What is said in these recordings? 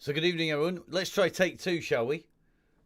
So good evening, everyone. Let's try take two, shall we?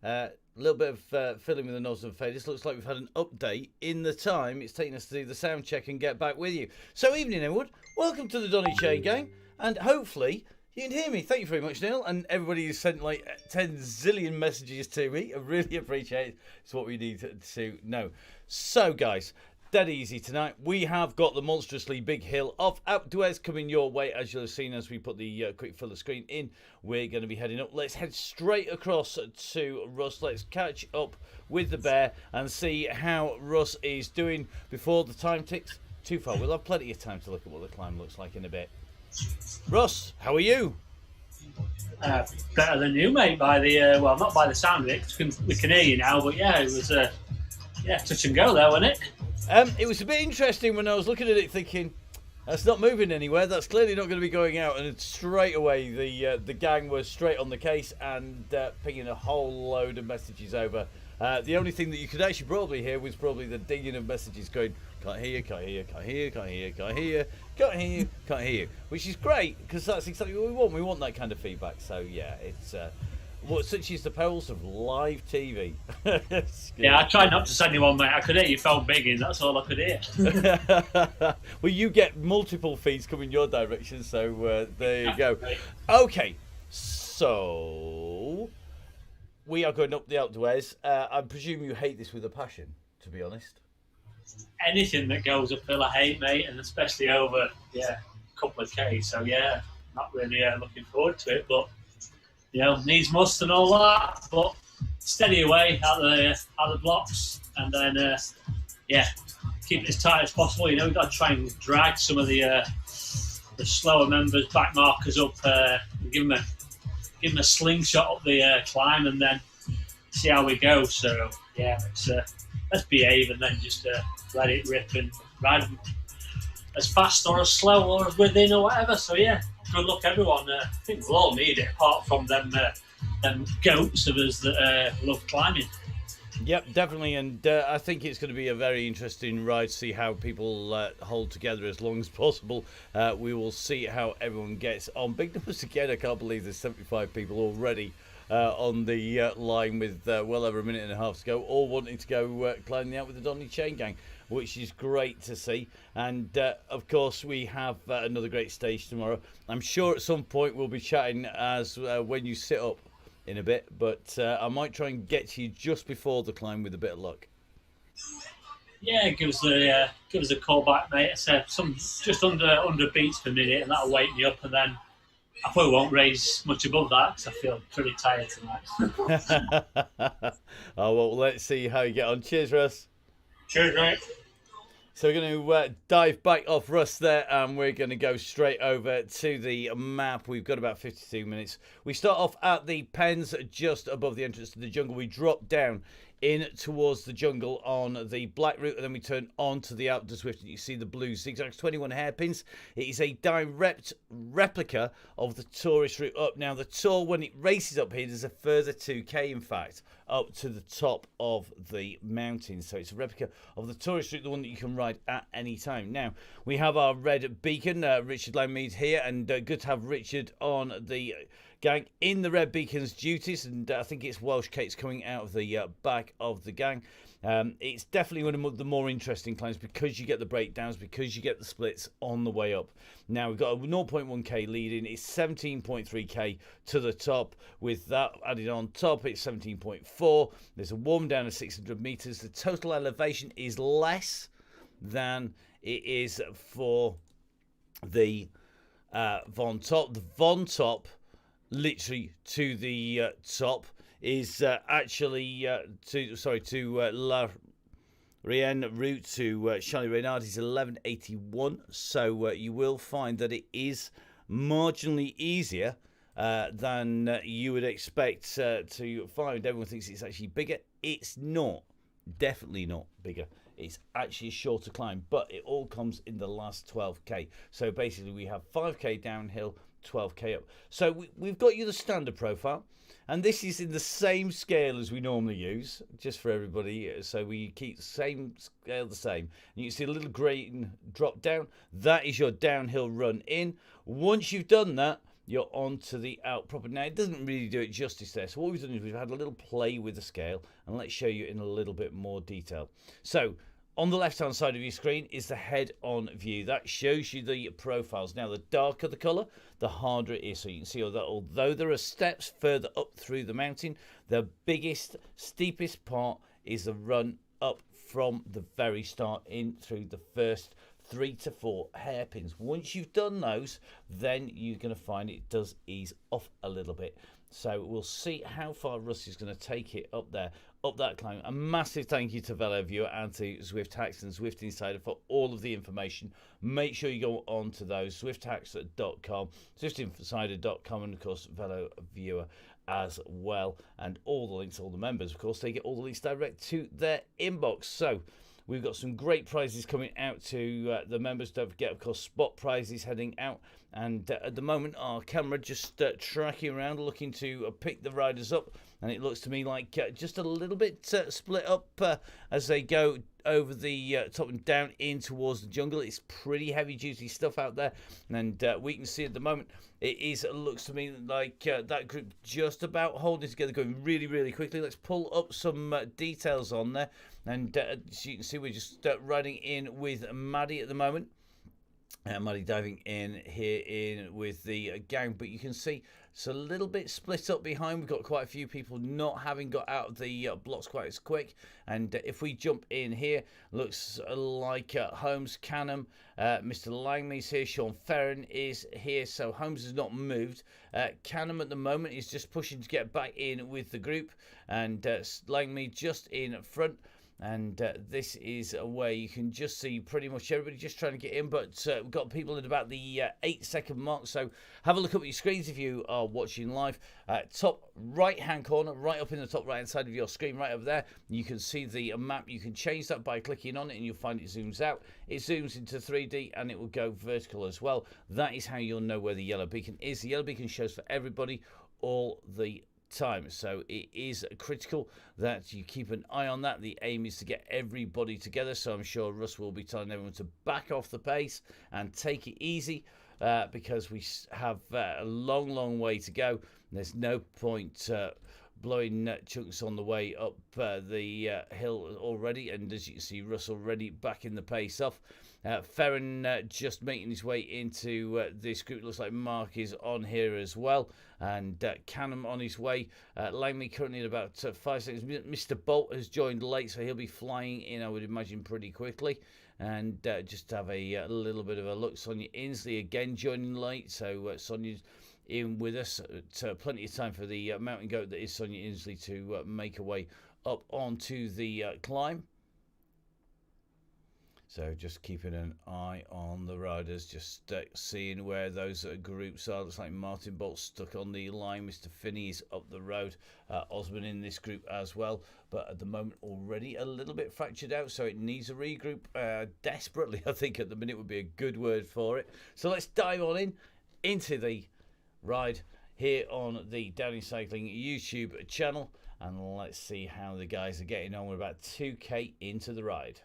A little bit of filling with the nods and faders. Looks like we've had an update in the time it's taken us to do the sound check and get back with you. So evening, everyone. Welcome to the Donny Chaingang, and hopefully you can hear me. Thank you very much, Neil, and everybody who's sent like 10 zillion messages to me. I really appreciate it. It's what we need to know. So, guys, dead easy tonight. We have got the monstrously big hill of outdoors coming your way, as you'll have seen as we put the quick filler screen in. We're going to be heading up. Let's head straight across to Russ. Let's catch up with the bear and see how Russ is doing before the time ticks too far. We'll have plenty of time to look at what the climb looks like in a bit. Russ, how are you? Better than you, mate. By the well, not by the sound of it. 'Cause we can hear you now, but yeah, it was touch and go there, wasn't it? It was a bit interesting when I was looking at it, thinking that's not moving anywhere. That's clearly not going to be going out. And straight away, the gang was straight on the case and pinging a whole load of messages over. The only thing that you could actually probably hear was probably the dinging of messages going, can't hear you, can't hear you, can't hear you, can't hear you, can't hear you, can't hear you, can't hear you, which is great because that's exactly what we want. We want that kind of feedback. So yeah, it's such is the perils of live TV. Yeah, I tried not to send you one, mate. I could hear your phone binging. That's all I could hear. Well, you get multiple feeds coming your direction, so there you go. Okay, so we are going up the outdoors. I presume you hate this with a passion, to be honest. Anything that goes uphill, I hate, mate, and especially over a couple of Ks. So yeah, not really looking forward to it, but needs must and all that. But steady away at the blocks, and then keep it as tight as possible. We've got to try and drag some of the slower members, back markers up, and give them a slingshot up the climb, and then see how we go. So yeah, let's behave and then just let it rip and ride them as fast or as slow or as within or whatever. So yeah, good luck everyone. I think we'll all need it, apart from them goats of us that love climbing. Yep, definitely, and I think it's going to be a very interesting ride to see how people hold together as long as possible. We will see how everyone gets on. Big numbers again. I can't believe there's 75 people already on the line with well over a minute and a half to go, all wanting to go climbing out with the Donny Chaingang, which is great to see. And of course, we have another great stage tomorrow. I'm sure at some point we'll be chatting as when you sit up in a bit, but I might try and get to you just before the climb with a bit of luck. Yeah, give us a call back, mate. I said some just under beats per minute, and that'll wake me up, and then I probably won't raise much above that because I feel pretty tired tonight. Oh well, let's see how you get on. Cheers, Russ. Cheers, mate. So we're going to dive back off Russ there, and we're going to go straight over to the map. We've got about 52 minutes. We start off at the pens just above the entrance to the jungle. We drop down in towards the jungle on the black route, and then we turn on to the Outdoor Swift, and you see the blue zigzags, 21 hairpins. It is a direct replica of the tourist route up. Now, the tour, when it races up here, there's a further 2K, in fact, up to the top of the mountain. So it's a replica of the tourist route, the one that you can ride at any time. Now, we have our red beacon, Richard Langmead here, and good to have Richard on the gang in the red beacon's duties, and I think it's Welsh Kate's coming out of the back of the gang. It's definitely one of the more interesting climbs because you get the breakdowns, because you get the splits on the way up. Now we've got a 0.1k lead in. It's 17.3k to the top. With that added on top, it's 17.4. There's a warm down of 600 meters. The total elevation is less than it is for the Von Top. The Von Top, literally to the top, is actually to La Rienne route to Charlie Reynard is 1181. So you will find that it is marginally easier than you would expect to find. Everyone thinks it's actually bigger. It's not. Definitely not bigger. It's actually a shorter climb, but it all comes in the last 12k. So basically we have 5k downhill, 12k up. So we've got you the standard profile, and this is in the same scale as we normally use, just for everybody. So we keep the same scale the same. And you can see a little green drop down. That is your downhill run in. Once you've done that, you're onto the outcropping. Now, it doesn't really do it justice there. So what we've done is we've had a little play with the scale, and let's show you in a little bit more detail. So on the left-hand side of your screen is the head-on view. That shows you the profiles. Now, the darker the colour, the harder it is. So you can see that although there are steps further up through the mountain, the biggest, steepest part is the run up from the very start in through the first 3 to 4 hairpins. Once you've done those, then you're going to find it does ease off a little bit. So we'll see how far Russ is going to take it up there, up that climb. A massive thank you to Velo Viewer and to Zwift Hacks and Zwift Insider for all of the information. Make sure you go on to those, zwifthacks.com, zwiftinsider.com, and of course Velo Viewer as well. And all the links, all the members, of course, they get all the links direct to their inbox. So we've got some great prizes coming out to the members. Don't forget, of course, spot prizes heading out. And at the moment, our camera just tracking around, looking to pick the riders up. And it looks to me like just a little bit split up as they go over the top and down in towards the jungle. It's pretty heavy-duty stuff out there. And we can see at the moment, it looks to me like that group just about holding together, going really, really quickly. Let's pull up some details on there. And as you can see, we're just riding in with Maddie at the moment. Maddie diving in here in with the gang, but you can see it's a little bit split up behind. We've got quite a few people not having got out of the blocks quite as quick. And if we jump in here, looks like Holmes, Canham, Mr. Langley's here, Sean Ferrin is here, so Holmes has not moved. Canham at the moment is just pushing to get back in with the group, and Langley just in front. And this is where you can just see pretty much everybody just trying to get in, but we've got people at about the 8-second mark. So have a look up at your screens if you are watching live. Top right hand corner, right up in the top right hand side of your screen, right over there, you can see the map. You can change that by clicking on it and you'll find it zooms out. It zooms into 3D and it will go vertical as well. That is how you'll know where the yellow beacon is. The yellow beacon shows for everybody all the time, so it is critical that you keep an eye on that. The aim is to get everybody together, so I'm sure Russ will be telling everyone to back off the pace and take it easy, because we have a long way to go. There's no point blowing chunks on the way up the hill already, and as you can see, Russ already backing the pace off. Ferrin just making his way into this group. Looks like Mark is on here as well, and Canham on his way. Langley currently at about 5 seconds. Mr. Bolt has joined late, so he'll be flying in, I would imagine, pretty quickly. And just have a little bit of a look. Sonia Inslee again joining late, so Sonia's in with us. Plenty of time for the mountain goat that is Sonia Inslee to make her way up onto the climb. So just keeping an eye on the riders, just seeing where those groups are. Looks like Martin Bolt stuck on the line. Mr. Finney is up the road. Osman in this group as well. But at the moment already a little bit fractured out, so it needs a regroup desperately, I think, at the minute would be a good word for it. So let's dive on into the ride here on the Donny Cycling YouTube channel. And let's see how the guys are getting on. We're about 2K into the ride.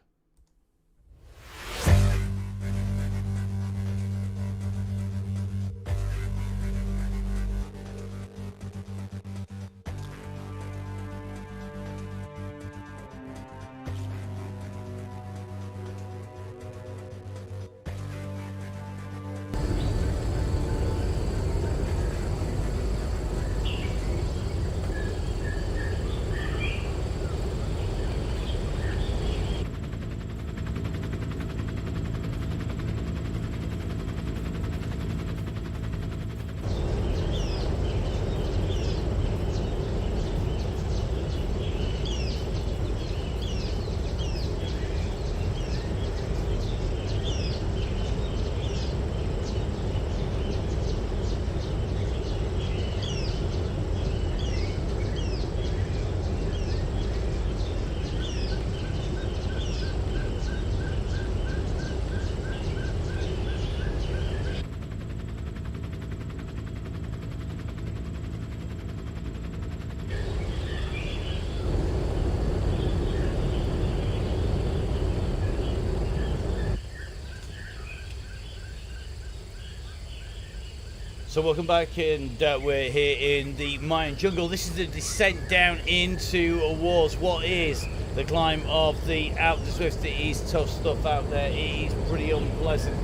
So welcome back, and we're here in the Mayan jungle. This is the descent down into wars. What is the climb of the Alpe d'Huez? It is tough stuff out there. It is pretty unpleasant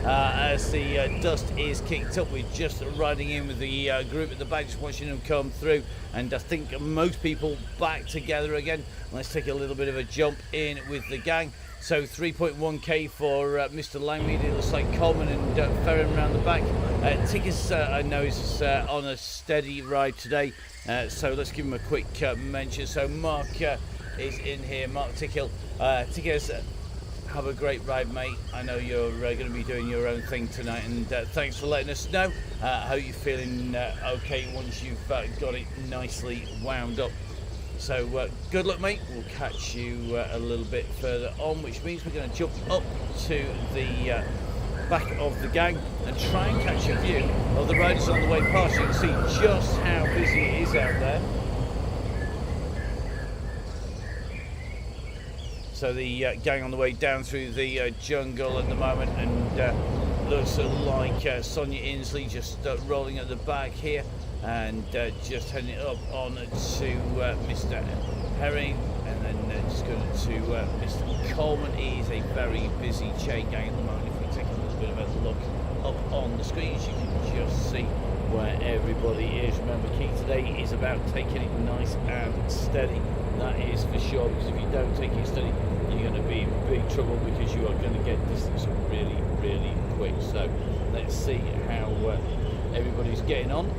as the dust is kicked up. We're just riding in with the group at the back, just watching them come through, and I think most people back together again. Let's take a little bit of a jump in with the gang. So 3.1k for Mr. Langmead. It looks like Coleman and Ferrin around the back. Tickers, I know, is on a steady ride today. So let's give him a quick mention. So Mark is in here. Mark Tickhill. Tickers, have a great ride, mate. I know you're going to be doing your own thing tonight, and thanks for letting us know. I hope you're feeling okay once you've got it nicely wound up. So good luck, mate. We'll catch you a little bit further on, which means we're going to jump up to the back of the gang and try and catch a view of the riders on the way past. You can see just how busy it is out there. So the gang on the way down through the jungle at the moment, and looks like Sonia Inslee just rolling at the back here, and just heading up on to Mr. Herring, and then just going to Mr. Coleman. He is a very busy Chaingang at the moment. If we take a little bit of a look up on the screens, you can just see where everybody is. Remember, key today is about taking it nice and steady. That is for sure, because if you don't take it steady, you're going to be in big trouble, because you are going to get distance really, really quick. So let's see how everybody's getting on.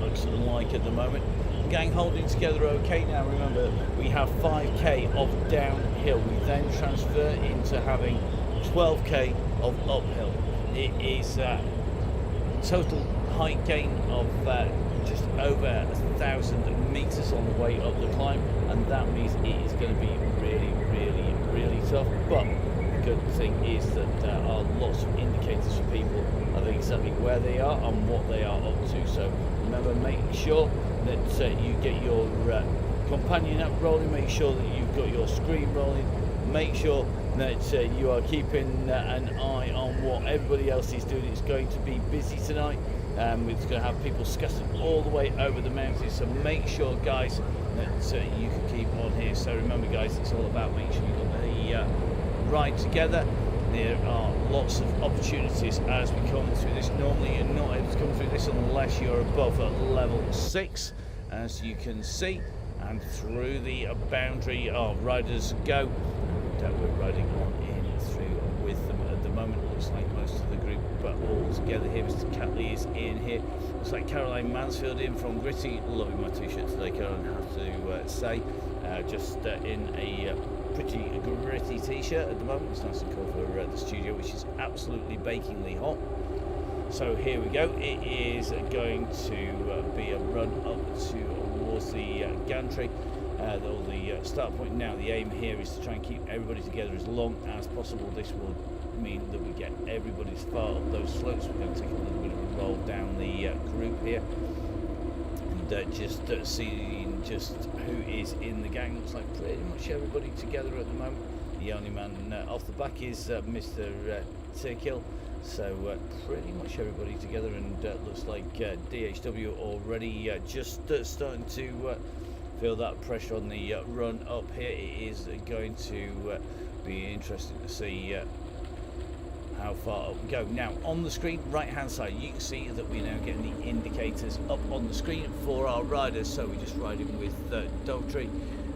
Looks like at the moment gang holding together okay. Now remember, we have 5k of downhill. We then transfer into having 12k of uphill. It is total height gain of just over 1,000 meters on the way up the climb, and that means it is going to be really, really, really tough. But the good thing is that there are lots of indicators for people of exactly where they are and what they are up to. So remember, make sure that you get your companion app rolling, make sure that you've got your screen rolling, make sure that you are keeping an eye on what everybody else is doing. It's going to be busy tonight. We're going to have people scattered all the way over the mountains, so make sure, guys, that you can keep on here. So remember, guys, it's all about making sure you've got the ride together. There are lots of opportunities as we come through this. Normally you're not able to come through this unless you're above level 6, as you can see, and through the boundary our riders go, and we're riding on in through with them at the moment. Looks like most of the group all together here. Mr. Catley is in here. Looks like Caroline Mansfield in from Gritty. Loving my t-shirt today, Caroline, I have to say. Just in a pretty gritty t-shirt at the moment. It's nice and cool for the studio, which is absolutely bakingly hot. So here we go. It is going to be a run up towards the gantry, or the start point. Now the aim here is to try and keep everybody together as long as possible. This will mean that we get everybody as far up those slopes. We're going to take a little bit of a roll down the group here, and just seeing just who is in the gang. Looks like pretty much everybody together at the moment. The only man off the back is Mr. Tickhill. So pretty much everybody together, and looks like DHW already just starting to feel that pressure on the run up here. It is going to be interesting to see how far up we go. Now on the screen right hand side, you can see that we're now getting the indicators up on the screen for our riders. So we're just riding with Dogtree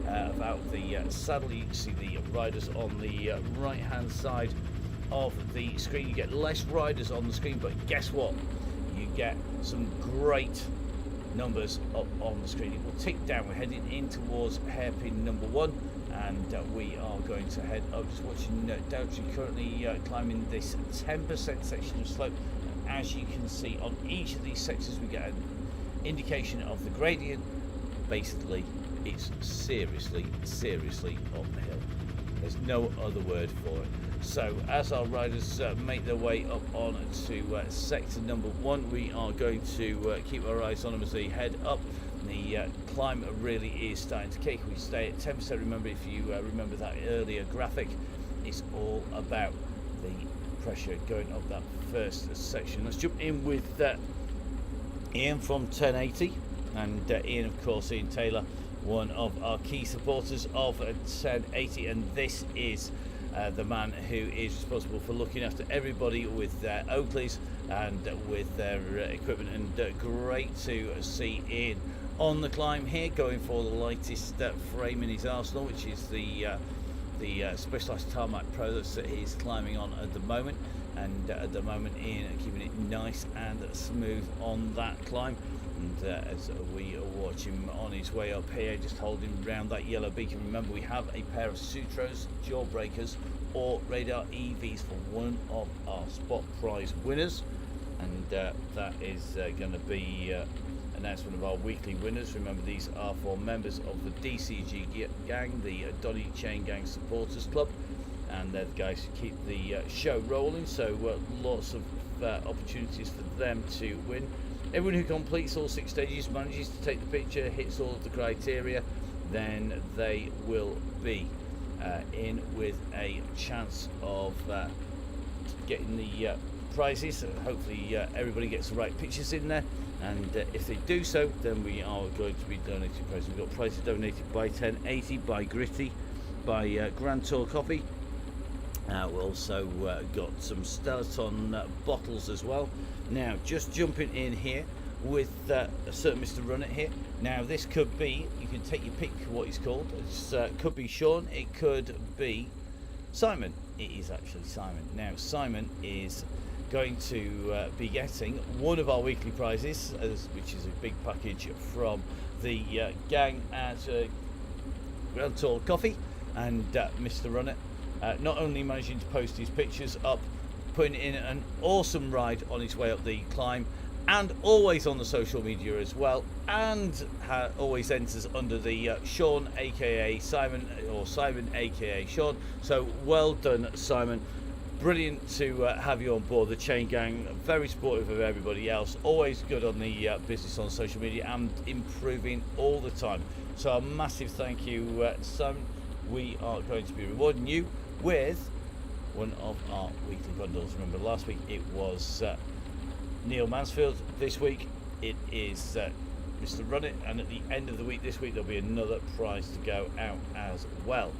about the saddle. You can see the riders on the right hand side of the screen. You get less riders on the screen, but guess what, you get some great numbers up on the screen. It will tick down. We're heading in towards hairpin number 1, and we are going to head up. Just watching Dogtree currently climbing this 10% section of slope. And as you can see on each of these sections, we get an indication of the gradient. Basically, it's seriously uphill. There's no other word for it. So as our riders make their way up on to sector number 1, we are going to keep our eyes on them as they head up. The climb really is starting to kick. We stay at 10%. Remember, if you remember that earlier graphic, it's all about the pressure going up that first section. Let's jump in with Ian from 1080, and Ian, of course, Ian Taylor, one of our key supporters of 1080, and this is the man who is responsible for looking after everybody with their Oakleys and with their equipment. And great to see Ian on the climb here, going for the lightest frame in his arsenal, which is the Specialized Tarmac Pro that he's climbing on at the moment. And at the moment, Ian keeping it nice and smooth on that climb. And as we watch him on his way up here, just holding around that yellow beacon. Remember, we have a pair of Sutros Jawbreakers or Radar EVs for one of our spot prize winners, and that is going to be announcement of our weekly winners. Remember, these are for members of the DCG gang, the Donny Chaingang supporters club, and they're the guys who keep the show rolling, so lots of opportunities for them to win. Everyone who completes all 6 stages, manages to take the picture, hits all of the criteria, then they will be in with a chance of getting the prizes. Hopefully everybody gets the right pictures in there, and if they do so, then we are going to be donating prizes. We've got prizes donated by 1080, by Gritty, by Grand Tour Coffee. We've also got some Stellaton bottles as well. Now, just jumping in here with a certain Mr. Run It here. Now, this could be, you can take your pick what he's called. It could be Sean, it could be Simon. It is actually Simon. Now, Simon is going to be getting one of our weekly prizes, which is a big package from the gang at Grand Tour Coffee, and Mr. Run It. Not only managing to post his pictures up, putting in an awesome ride on his way up the climb, and always on the social media as well, and always enters under the Sean aka Simon, or Simon aka Sean. So well done, Simon. Brilliant to have you on board the Chain Gang. Very supportive of everybody else, always good on the business on social media, and improving all the time. So a massive thank you, Simon. We are going to be rewarding you with one of our weekly bundles. Remember, last week it was Neil Mansfield. This week it is Mr. Run It, and at the end of the week this week there'll be another prize to go out as well.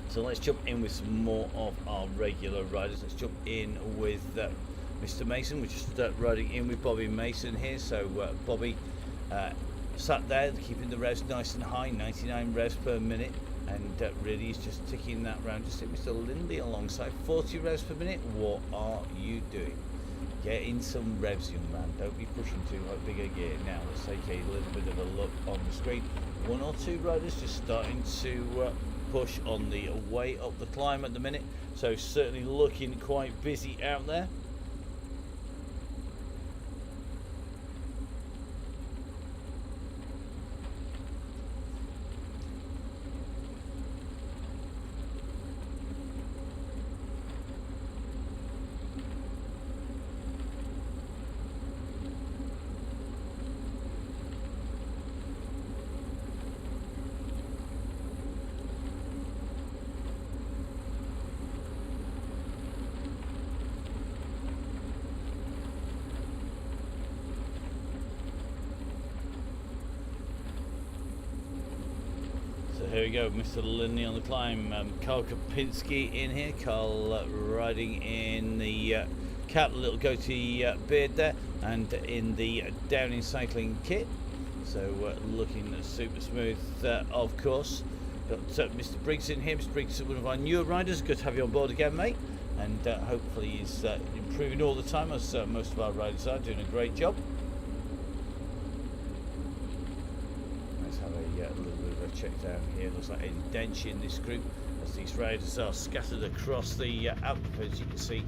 So let's jump in with some more of our regular riders. Let's jump in with Mr. Mason. We're just riding in with Bobby Mason here. So Bobby sat there keeping the revs nice and high, 99 revs per minute, and really is just ticking that round. Just hit Mr. Lindy alongside, 40 revs per minute. What are you doing? Get in some revs, young man. Don't be pushing too big a gear. Now let's take a little bit of a look on the screen. One or two riders just starting to push on the way up the climb at the minute, so certainly looking quite busy out there. Here we go, Mr. Lindy on the climb. Carl Kopinski in here. Carl riding in the cap, little goatee beard there, and in the Downing cycling kit. So looking super smooth, of course. Got Mr. Briggs in here. Mr. Briggs is one of our newer riders. Good to have you on board again, mate. And hopefully he's improving all the time, as most of our riders are, doing a great job. Check down here, looks like a dench in this group as these riders are scattered across the Alp, as you can see,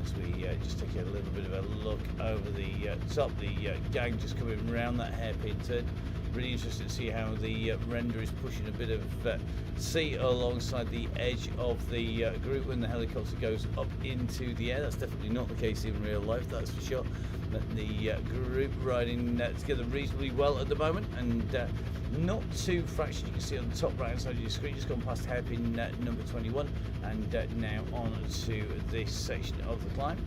as we just take a little bit of a look over the top. The gang just coming around that hairpin turn, Really interesting to see how the render is pushing a bit of sea alongside the edge of the group when the helicopter goes up into the air. That's definitely not the case in real life, that's for sure. But the group riding together reasonably well at the moment, and not too fractured. You can see on the top right hand side of your screen, just gone past hairpin number 21, and now on to this section of the climb.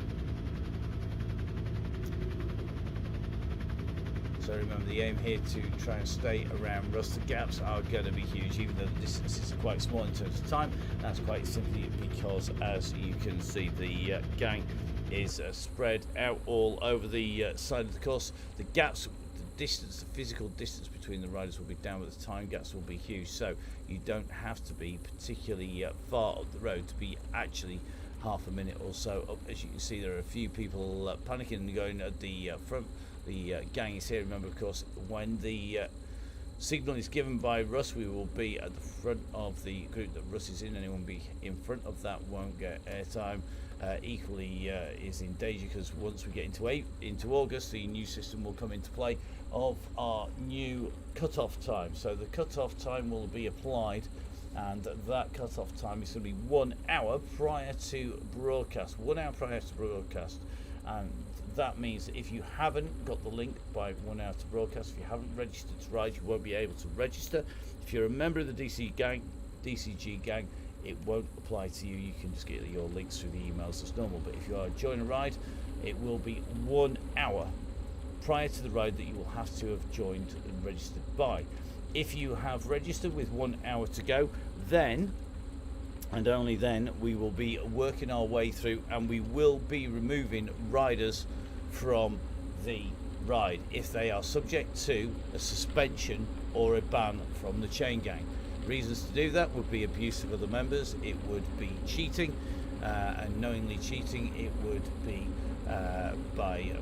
So remember, the aim here to try and stay around Russ. The gaps are going to be huge, even though the distances are quite small in terms of time. That's quite simply because, as you can see, the gang is spread out all over the side of the course. The gaps, the distance, the physical distance between the riders will be down, but the time gaps will be huge. So you don't have to be particularly far up the road to be actually half a minute or so up. As you can see, there are a few people panicking and going at the front. The gang is here. Remember, of course, when the signal is given by Russ, we will be at the front of the group that Russ is in. Anyone be in front of that won't get airtime. Equally is in danger, because once we get into August, the new system will come into play of our new cut-off time. So the cut-off time will be applied, and that cut-off time is going to be 1 hour prior to broadcast. 1 hour prior to broadcast. And that means that if you haven't got the link by 1 hour to broadcast, if you haven't registered to ride, you won't be able to register. If you're a member of the DCG gang, it won't apply to you. You can just get your links through the emails as normal. But if you are join a ride, it will be 1 hour prior to the ride that you will have to have joined and registered by. If you have registered with 1 hour to go, then and only then we will be working our way through, and we will be removing riders from the ride if they are subject to a suspension or a ban from the Chaingang. Reasons to do that would be abuse of other members, it would be cheating, and knowingly cheating, it would be by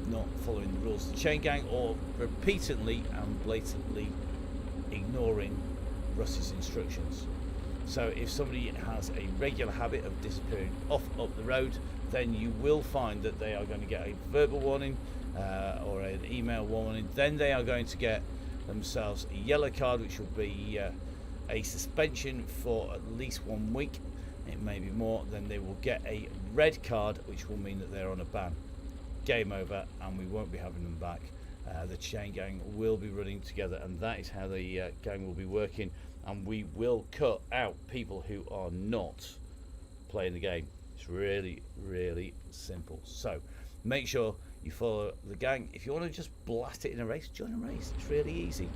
not following the rules of the Chaingang, or repeatedly and blatantly ignoring Russ's instructions. So if somebody has a regular habit of disappearing off up the road, then you will find that they are going to get a verbal warning or an email warning. Then they are going to get themselves a yellow card, which will be a suspension for at least 1 week. It may be more. Then they will get a red card, which will mean that they're on a ban. Game over, and we won't be having them back. The Chaingang will be running together, and that is how the gang will be working. And we will cut out people who are not playing the game. It's really, really simple. So make sure you follow the gang. If you want to just blast it in a race, join a race. It's really easy.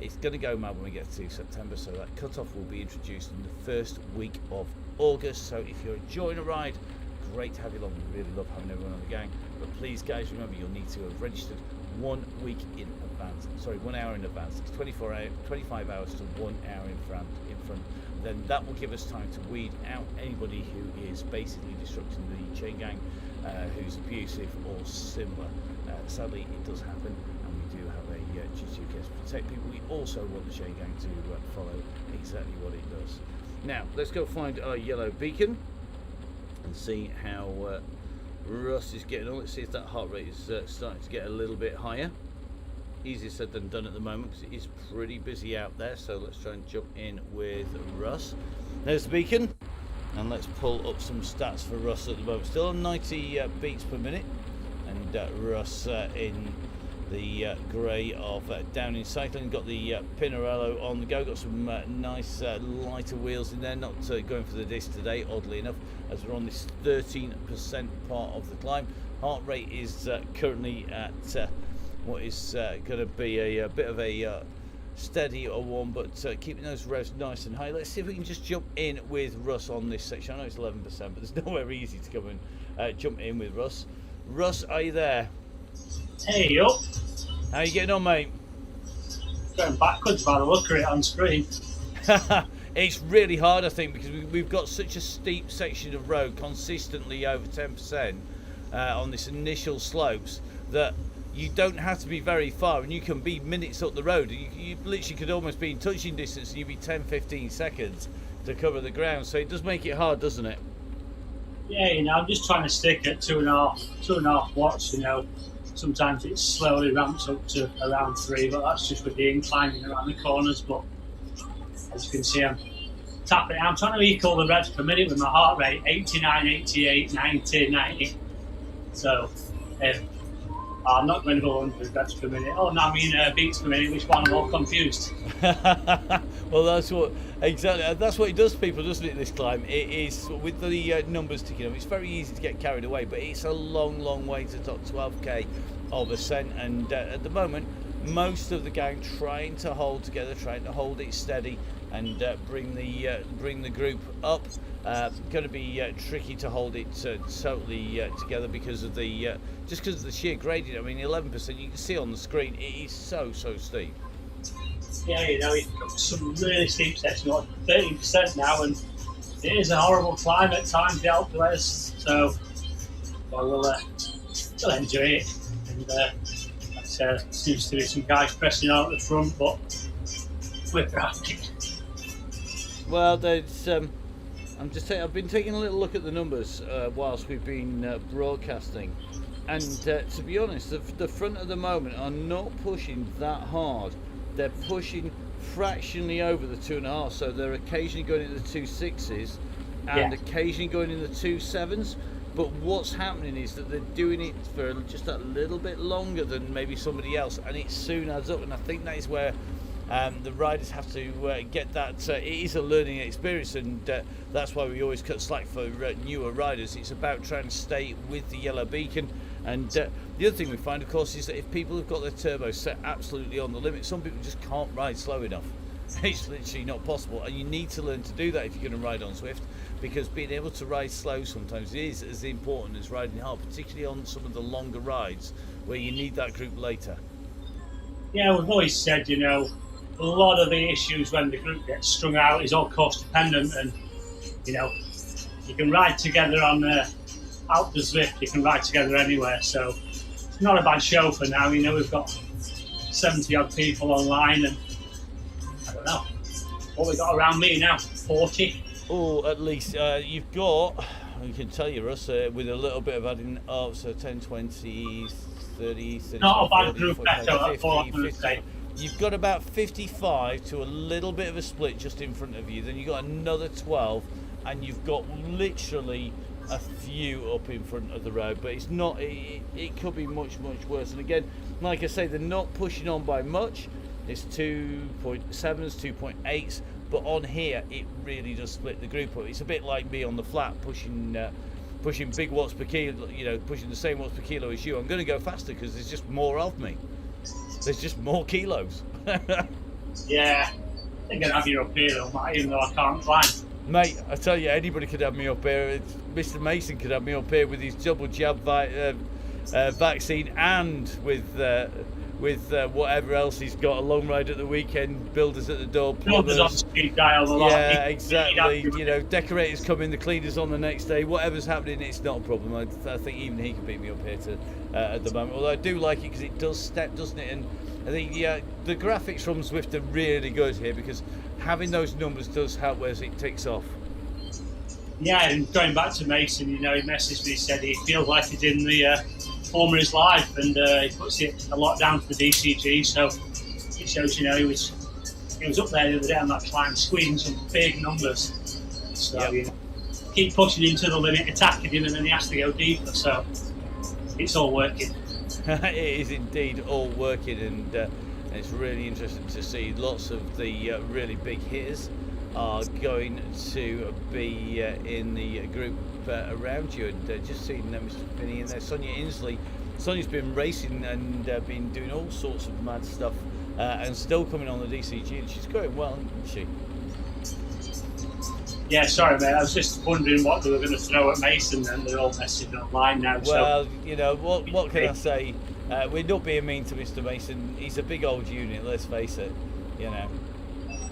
It's going to go mad when we get to September, so that cut-off will be introduced in the first week of August. So if you're enjoying a ride, great to have you along. We really love having everyone on the gang. But please, guys, remember, you'll need to have registered 1 week in advance. Sorry, 1 hour in advance. It's 25 hours to 1 hour in front. Then that will give us time to weed out anybody who is basically disrupting the Chaingang, who's abusive or similar. Sadly, it does happen, and we do have a duty of care to protect people. We also want the Chaingang to follow exactly what it does. Now, let's go find our yellow beacon and see how Russ is getting on. Let's see if that heart rate is starting to get a little bit higher. Easier said than done at the moment, because it is pretty busy out there. So let's try and jump in with Russ. There's the beacon, and let's pull up some stats for Russ at the moment. Still on 90 beats per minute, and Russ in the grey of Downey Cycling. Got the Pinarello on the go. Got some nice lighter wheels in there. Not going for the disc today, oddly enough, as we're on this 13% part of the climb. Heart rate is currently at what is going to be a bit of a steady one, but keeping those revs nice and high. Let's see if we can just jump in with Russ on this section. I know it's 11%, but there's nowhere easy to come and jump in with Russ. Russ, are you there? Hey, up. How you getting on, mate? Going backwards by the look of it on screen. It's really hard, I think, because we've got such a steep section of road, consistently over 10% on this initial slopes, that you don't have to be very far, and you can be minutes up the road. You literally could almost be in touching distance, and you'd be 10-15 seconds to cover the ground. So it does make it hard, doesn't it? Yeah, I'm just trying to stick at 2.5 watts, sometimes it slowly ramps up to around 3, but that's just with the inclining around the corners. But as you can see, I'm tapping it. I'm trying to equal the reps per minute with my heart rate, 89, 88, 90, 90. So I'm not going to go 100 reps per minute. Oh, no, I mean beats per minute. Which one? I'm all confused. Well, that's what it does to people, doesn't it? This climb, it is with the numbers ticking up. It's very easy to get carried away, but it's a long way to top 12k of ascent. And at the moment, most of the gang trying to hold together, trying to hold it steady, and bring the group up. Going to be tricky to hold it totally together because of the sheer gradient. I mean, 11%. You can see on the screen, it is so steep. Yeah, you've got some really steep sections, like 13% now, and it is a horrible climb at times, the Alpe d'Huez. So we'll enjoy it. And there seems to be some guys pressing out at the front, but we're driving. Well, there's. I've been taking a little look at the numbers whilst we've been broadcasting, and to be honest, the front at the moment are not pushing that hard. They're pushing fractionally over the 2.5, so they're occasionally going into the 2.6s and occasionally going in the 2.7s. But what's happening is that they're doing it for just a little bit longer than maybe somebody else, and it soon adds up. And I think that is where the riders have to get that. It is a learning experience, and that's why we always cut slack for newer riders. It's about trying to stay with the yellow beacon. And the other thing we find, of course, is that if people have got their turbos set absolutely on the limit, some people just can't ride slow enough. It's literally not possible, and you need to learn to do that if you're going to ride on Zwift, because being able to ride slow sometimes is as important as riding hard, particularly on some of the longer rides where you need that group later. Yeah, we've always said, a lot of the issues when the group gets strung out is all course dependent, and you can ride together on Alpe d'Huez, you can ride together anywhere, so it's not a bad show for now. We've got 70 odd people online, and I don't know what we got around me now, 40. Oh, at least you've got, I can tell you, Russ, with a little bit of adding up, so 10, 20, 30, 30 not a bad 40, group 45, 50, 50. You've got about 55 to a little bit of a split just in front of you. Then you've got another 12, and you've got literally a few up in front of the road. But it's not. It could be much worse. And again, like I say, they're not pushing on by much. It's 2.7s, 2.8s. But on here, it really does split the group up. It's a bit like me on the flat, pushing big watts per kilo. Pushing the same watts per kilo as you. I'm going to go faster because there's just more of me. There's just more kilos. Yeah, they're going to have you up here though, Matt, even though I can't climb. Mate, I tell you, anybody could have me up here. Mr. Mason could have me up here with his double jab vaccine, and with whatever else he's got. A long ride at the weekend, builders at the door, Builders on speed dial a lot. Yeah, exactly. Decorators come in, the cleaners on the next day. Whatever's happening, it's not a problem. I think even he can beat me up here at the moment. Although I do like it because it does step, doesn't it? And I think the graphics from Zwift are really good here because having those numbers does help as it ticks off. Yeah, and going back to Mason, he messaged me, said he feels like he's in the form of his life, and he puts it a lot down to the DCG. So it shows, he was up there the other day on that climb, squeezing some big numbers. So keep pushing him to the limit, attacking him, and then he has to go deeper. So it's all working. It is indeed all working, and it's really interesting to see lots of the really big hitters are going to be in the group around you, and just seeing Mr. Finney in there, Sonia Inslee. Sonia's been racing and been doing all sorts of mad stuff and still coming on the DCG, and she's going well, isn't she? Yeah, sorry mate, I was just wondering what they were going to throw at Mason, and they're all messaging online now. Well, what can I say? We're not being mean to Mr. Mason. He's a big old unit, let's face it,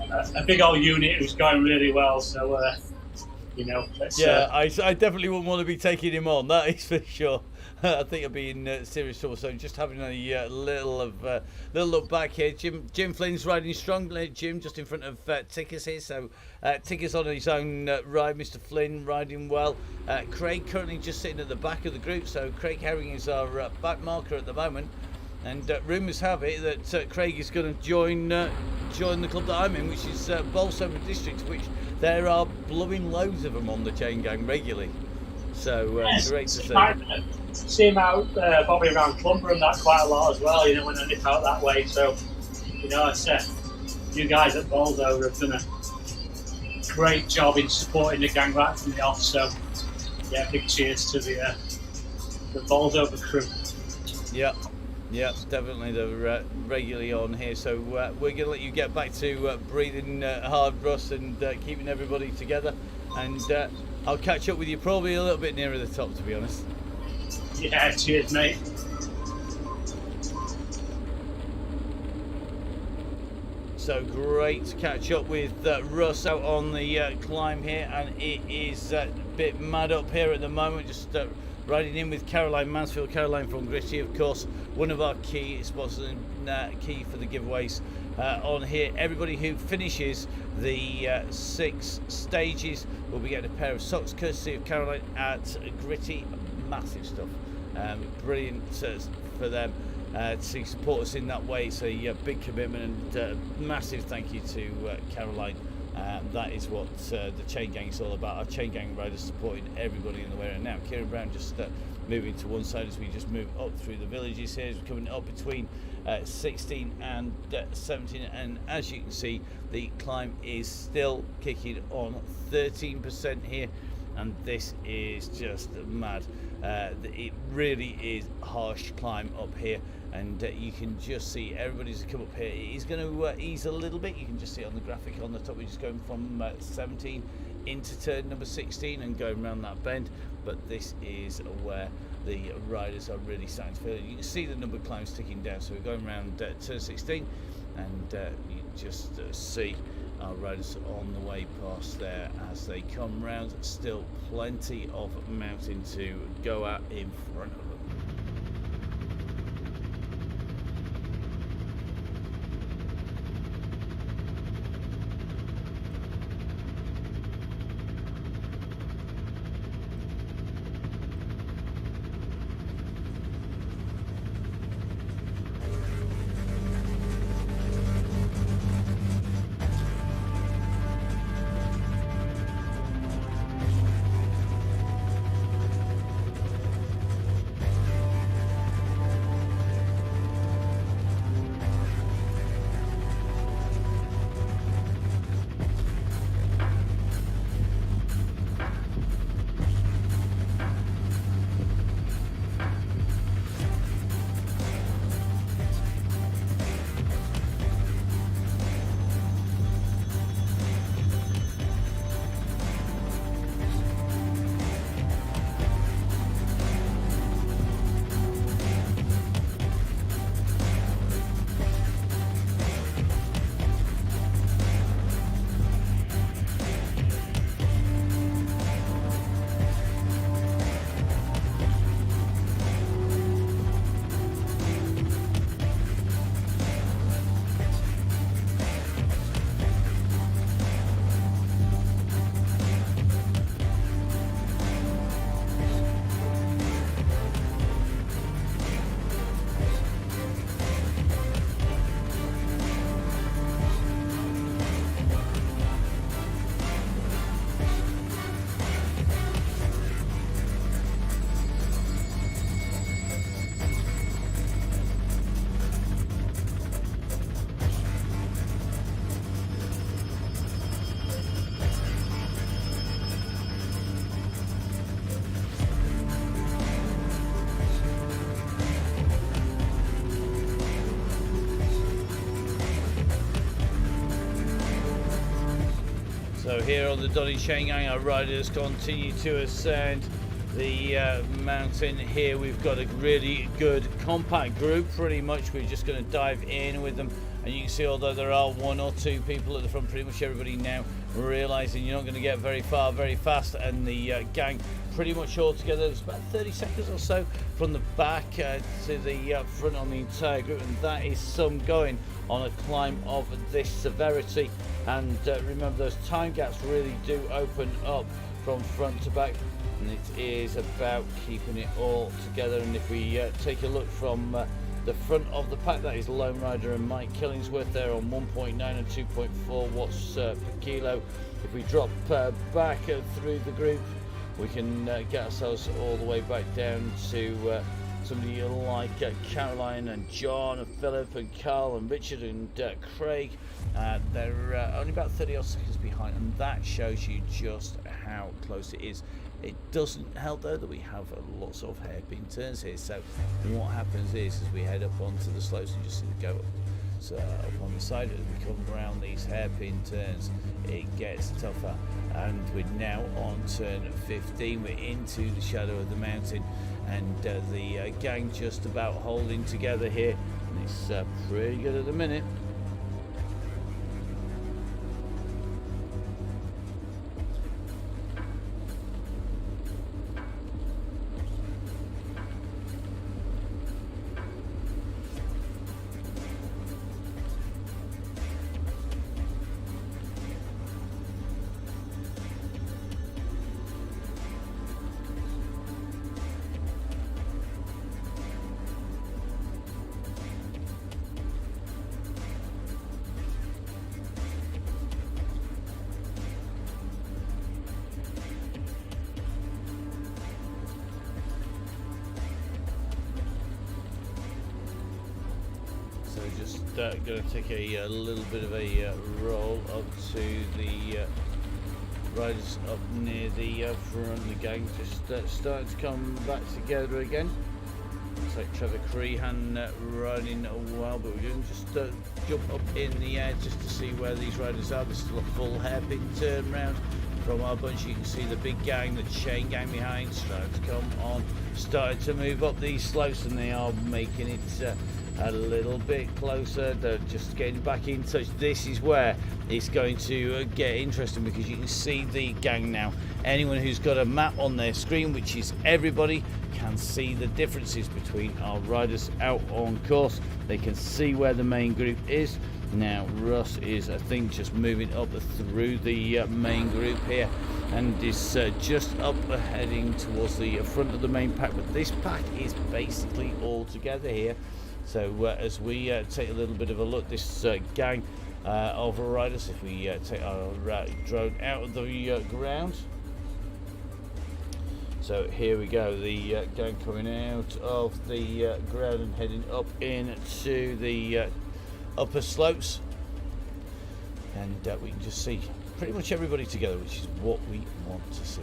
a big old unit who's going really well, so let's, I definitely wouldn't want to be taking him on, that is for sure. I think I'll be in serious trouble. So just having a little look back here. Jim Flynn's riding strongly. Jim just in front of Tickers here. So Tickers on his own ride. Mr. Flynn riding well. Craig currently just sitting at the back of the group. So Craig Herring is our back marker at the moment. And rumours have it that Craig is going to join the club that I'm in, which is Bolsover District, which there are blowing loads of them on the Chaingang regularly. So great to see. See him out probably around Clumber and that quite a lot as well, when I nip out that way. So, I said, you guys at Bolsover have done a great job in supporting the gang right from the off. So, yeah, big cheers to the Bolsover crew. Yeah, definitely. They're regularly on here. So we're going to let you get back to breathing hard, Russ, and keeping everybody together. And I'll catch up with you probably a little bit nearer the top, to be honest. Yeah, cheers, mate. So great to catch up with Russ out on the climb here, and it is a bit mad up here at the moment. Just riding in with Caroline Mansfield. Caroline from Gritty, of course, one of our key sponsors and key for the giveaways on here. Everybody who finishes the 6 stages will be getting a pair of socks courtesy of Caroline at Gritty. Massive stuff. Brilliant for them to support us in that way. So big commitment, and massive thank you to Caroline. That is what the Chaingang is all about. Our Chaingang riders supporting everybody in the way. And now Kieran Brown just moving to one side as we just move up through the villages here. We're coming up between 16 and 17, and as you can see, the climb is still kicking on. 13% here, and this is just mad. It really is harsh climb up here, and you can just see everybody's come up here. It is going to ease a little bit. You can just see it on the graphic on the top. We're just going from 17 into turn number 16 and going around that bend, but this is where the riders are really starting to feel it. You can see the number of climbs ticking down, so we're going around turn 16, and you just see our riders on the way past there as they come round. Still plenty of mountain to go at in front of them. So here on the Donny Chaingang, our riders continue to ascend the mountain here. We've got a really good compact group. Pretty much we're just going to dive in with them, and you can see, although there are 1 or 2 people at the front, pretty much everybody now realizing you're not going to get very far very fast, and the gang pretty much all together. There's about 30 seconds or so from the back to the front on the entire group, and that is some going on a climb of this severity. And remember, those time gaps really do open up from front to back, and it is about keeping it all together. And if we take a look from the front of the pack, that is Lone Rider and Mike Killingsworth there on 1.9 and 2.4 watts per kilo. If we drop back through the group, we can get ourselves all the way back down to somebody like Caroline and John and Philip and Carl and Richard and Craig. They're only about 30 odd seconds behind, and that shows you just how close it is. It doesn't help though that we have lots of hairpin turns here, so what happens is, as we head up onto the slopes, and just go up, so up on the side, as we come around these hairpin turns, it gets tougher. And we're now on turn 15. We're into the shadow of the mountain, and the gang just about holding together here, and it's pretty good at the minute. Going to take a little bit of a roll up to the riders up near the front. The gang just starting to come back together again. Looks like Trevor Crehan riding well, but we're going to just jump up in the air just to see where these riders are. There's still a full hairpin turn round from our bunch. You can see the big gang, the Chaingang behind, starting to come on, starting to move up these slopes, and they are making it a little bit closer. They're just getting back in touch. This is where it's going to get interesting, because you can see the gang now. Anyone who's got a map on their screen, which is everybody, can see the differences between our riders out on course. They can see where the main group is. Now Russ is, I think, just moving up through the main group here, and is just up heading towards the front of the main pack. But this pack is basically all together here. So as we take a little bit of a look, this gang of riders, if we take our drone out of the ground. So here we go, the gang coming out of the ground and heading up into the upper slopes, and we can just see pretty much everybody together, which is what we want to see.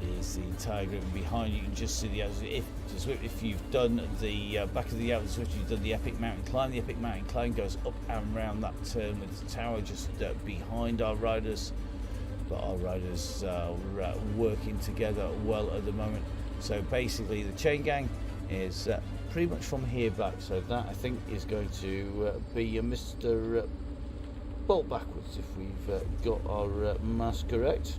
It is the entire group, and behind you can just see the others. If you've done the back of the Atlas Swift, you've done the Epic Mountain Climb. The Epic Mountain Climb goes up and around that turn with the tower just behind our riders. But our riders are working together well at the moment. So basically the chain gang is pretty much from here back. So that, I think, is going to be a Mr. Bolt backwards, if we've got our mass correct.